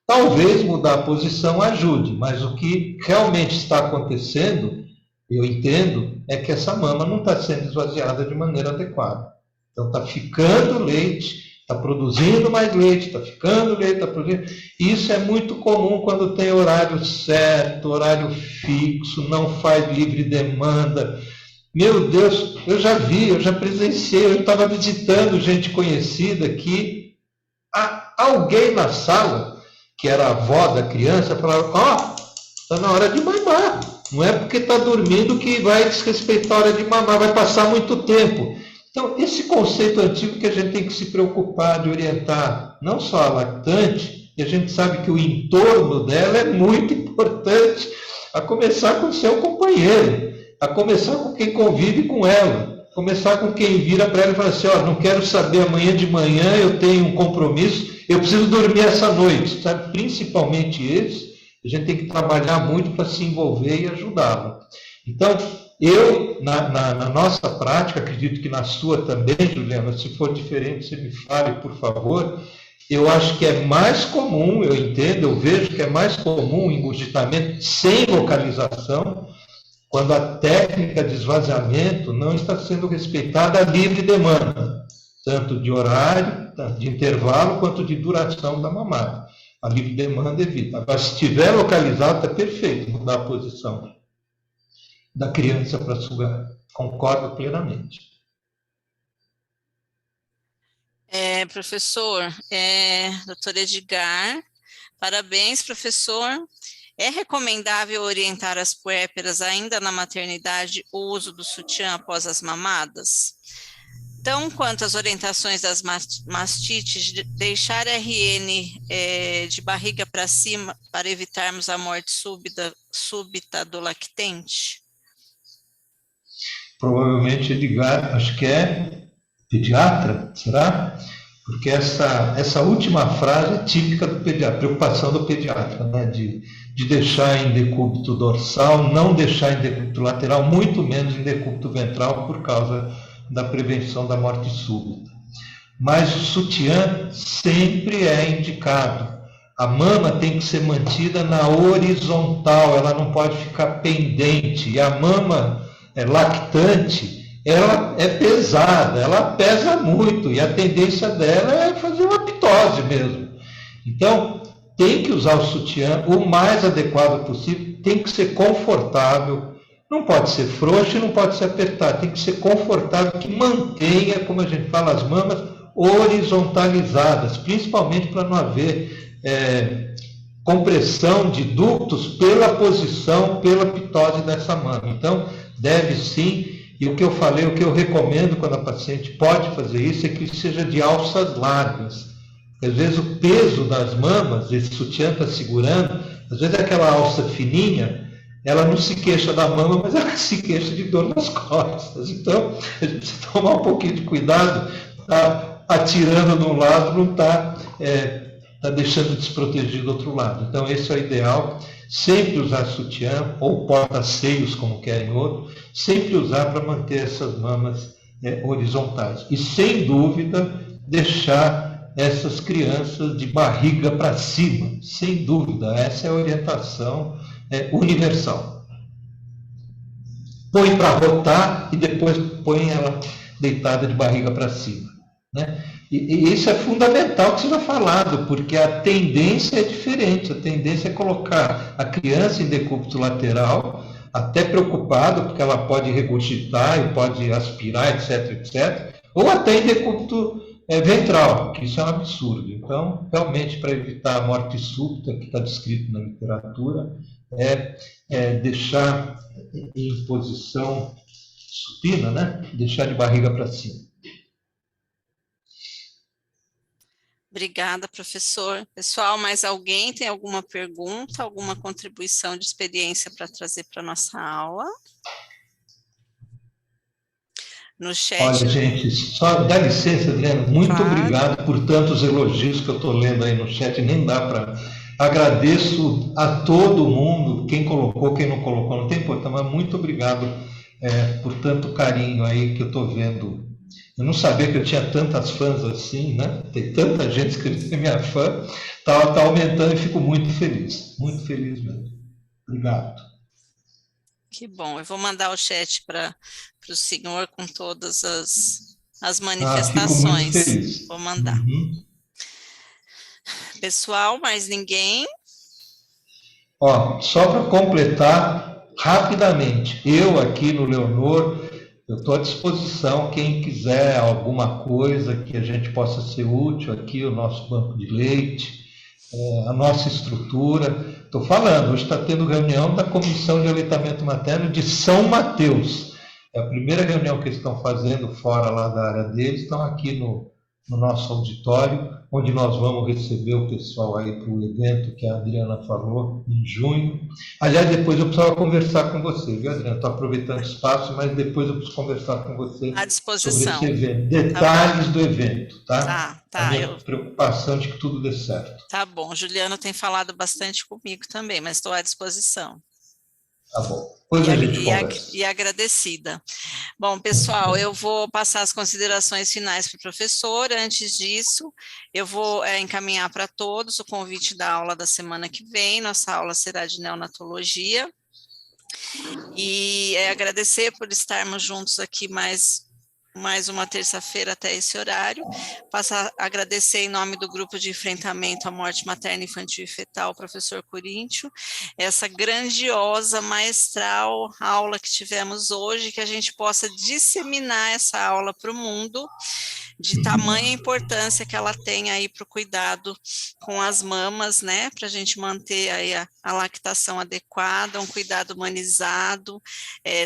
talvez mudar a posição ajude, mas o que realmente está acontecendo, eu entendo, é que essa mama não está sendo esvaziada de maneira adequada. Então, está ficando leite, está produzindo mais leite, está ficando leite, está produzindo. Isso é muito comum quando tem horário certo, horário fixo, não faz livre demanda. Meu Deus, eu já vi, eu já presenciei, eu estava visitando gente conhecida que alguém na sala, que era a avó da criança, falava, está na hora de mamar. Não é porque está dormindo que vai desrespeitar a hora de mamar, vai passar muito tempo. Então, esse conceito antigo que a gente tem que se preocupar de orientar não só a lactante, e a gente sabe que o entorno dela é muito importante, a começar com o seu companheiro, a começar com quem convive com ela, começar com quem vira para ela e fala assim, não quero saber, amanhã de manhã eu tenho um compromisso, eu preciso dormir essa noite, sabe? Principalmente esse, a gente tem que trabalhar muito para se envolver e ajudá-la. Então, eu, na nossa prática, acredito que na sua também, Juliana, se for diferente, você me fale, por favor, eu acho que é mais comum, eu entendo, eu vejo que é mais comum o engurgitamento sem localização, quando a técnica de esvaziamento não está sendo respeitada a livre demanda, tanto de horário, tanto de intervalo, quanto de duração da mamada. A livre demanda evita. Agora, se estiver localizado, está perfeito mudar a posição da criança para sugar. Concordo plenamente. Professor, doutor Edgar, parabéns, professor. É recomendável orientar as puérperas ainda na maternidade o uso do sutiã após as mamadas? Então, quanto às orientações das mastites, deixar RN de barriga para cima para evitarmos a morte súbita do lactente? Provavelmente Edgar, acho que é pediatra, será? Porque essa última frase é típica do pediatra, preocupação do pediatra, né? De deixar em decúbito dorsal, não deixar em decúbito lateral, muito menos em decúbito ventral, por causa da prevenção da morte súbita. Mas o sutiã sempre é indicado. A mama tem que ser mantida na horizontal, ela não pode ficar pendente. E a mama lactante, ela é pesada, ela pesa muito, e a tendência dela é fazer uma pitose mesmo. Então, tem que usar o sutiã o mais adequado possível, tem que ser confortável, não pode ser frouxo e não pode ser apertado, tem que ser confortável, que mantenha, como a gente fala, as mamas horizontalizadas, principalmente para não haver compressão de ductos pela posição, pela pitose dessa mama. Então, deve sim. E o que eu falei, o que eu recomendo quando a paciente pode fazer isso é que seja de alças largas. Às vezes o peso das mamas, esse sutiã está segurando, às vezes aquela alça fininha, ela não se queixa da mama, mas ela se queixa de dor nas costas. Então, a gente precisa tomar um pouquinho de cuidado, tá atirando de um lado, não está deixando desprotegido do outro lado. Então, esse é o ideal. Sempre usar sutiã, ou porta-seios, como querem outro, sempre usar para manter essas mamas horizontais. E, sem dúvida, deixar essas crianças de barriga para cima, sem dúvida. Essa é a orientação universal. Põe para rotar e depois põe ela deitada de barriga para cima, né? E isso é fundamental que seja falado, porque a tendência é diferente. A tendência é colocar a criança em decúbito lateral, até preocupado, porque ela pode regurgitar e pode aspirar, etc, etc, ou até em decúbito ventral, que isso é um absurdo. Então, realmente, para evitar a morte súbita, que está descrito na literatura, deixar em posição supina, né? Deixar de barriga para cima. Obrigada, professor. Pessoal, mais alguém tem alguma pergunta, alguma contribuição de experiência para trazer para a nossa aula? No chat. Olha, gente, só dá licença, Adriana, muito obrigado por tantos elogios que eu estou lendo aí no chat, nem dá para... Agradeço a todo mundo, quem colocou, quem não colocou, não tem importância, mas muito obrigado por tanto carinho aí que eu estou vendo. Eu não sabia que eu tinha tantas fãs assim, né? Tem tanta gente escrevendo que é minha fã. Tá aumentando e fico muito feliz mesmo. Obrigado. Que bom. Eu vou mandar o chat para o senhor com todas as manifestações. Fico muito feliz. Vou mandar. Uhum. Pessoal, mais ninguém? Só para completar rapidamente, eu aqui no Leonor, eu estou à disposição, quem quiser alguma coisa que a gente possa ser útil aqui, o nosso banco de leite, a nossa estrutura. Estou falando, hoje está tendo reunião da Comissão de Aleitamento Materno de São Mateus. É a primeira reunião que eles estão fazendo fora lá da área deles, estão aqui no nosso auditório, onde nós vamos receber o pessoal aí para o evento que a Adriana falou, em junho. Aliás, depois eu precisava conversar com você, viu, Adriana? Estou aproveitando o espaço, mas depois eu preciso conversar com você à disposição sobre esse evento. Detalhes do evento, tá? Tá. A minha preocupação de que tudo dê certo. Tá bom, Juliano tem falado bastante comigo também, mas estou à disposição. Tá bom. Depois a gente conversa. E agradecida. Bom, pessoal, eu vou passar as considerações finais para o professor. Antes disso, eu vou encaminhar para todos o convite da aula da semana que vem. Nossa aula será de neonatologia. E agradecer por estarmos juntos aqui mais uma terça-feira até esse horário. Passo a agradecer em nome do Grupo de Enfrentamento à Morte Materna, Infantil e Fetal, professor Coríntio, essa grandiosa, maestral aula que tivemos hoje, que a gente possa disseminar essa aula para o mundo, de tamanha importância que ela tem aí para o cuidado com as mamas, né, para a gente manter aí a lactação adequada, um cuidado humanizado,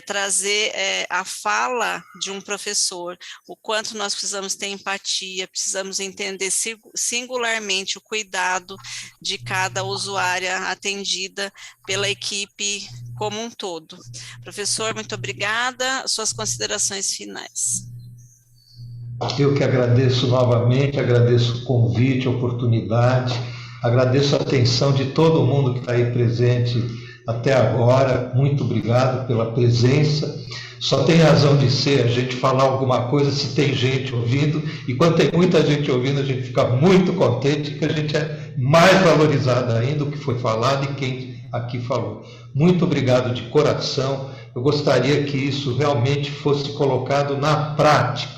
trazer a fala de um professor, o quanto nós precisamos ter empatia, precisamos entender singularmente o cuidado de cada usuária atendida pela equipe como um todo. Professor, muito obrigada, suas considerações finais. Eu que agradeço novamente, agradeço o convite, a oportunidade, agradeço a atenção de todo mundo que está aí presente até agora. Muito obrigado pela presença. Só tem razão de ser a gente falar alguma coisa se tem gente ouvindo, e quando tem muita gente ouvindo, a gente fica muito contente, que a gente é mais valorizado ainda o que foi falado e quem aqui falou. Muito obrigado de coração. Eu gostaria que isso realmente fosse colocado na prática,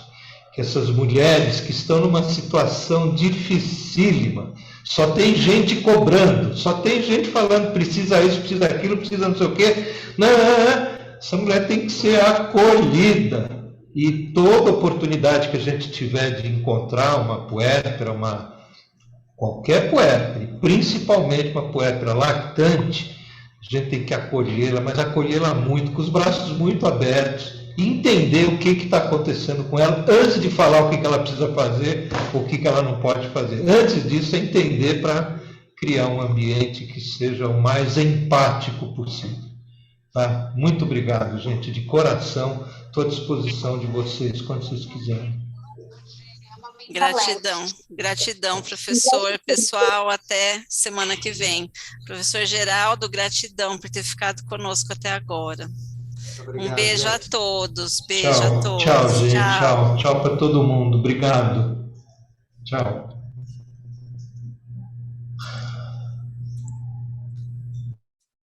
que essas mulheres que estão numa situação dificílima, só tem gente cobrando, só tem gente falando, precisa isso, precisa aquilo, precisa não sei o quê. Não, essa mulher tem que ser acolhida. E toda oportunidade que a gente tiver de encontrar uma puérpera, qualquer puérpera, principalmente uma puérpera lactante, a gente tem que acolhê-la, mas acolhê-la muito, com os braços muito abertos, e entender o que está acontecendo com ela, antes de falar o que ela precisa fazer, o que ela não pode fazer. Antes disso, é entender para criar um ambiente que seja o mais empático possível. Tá? Muito obrigado, gente, de coração. Estou à disposição de vocês, quando vocês quiserem. Gratidão, gratidão, professor. Pessoal, até semana que vem. Professor Geraldo, gratidão por ter ficado conosco até agora. Obrigado, Um beijo gente. a todos, beijo Tchau, a todos. tchau, gente, tchau para todo mundo. Obrigado. Tchau.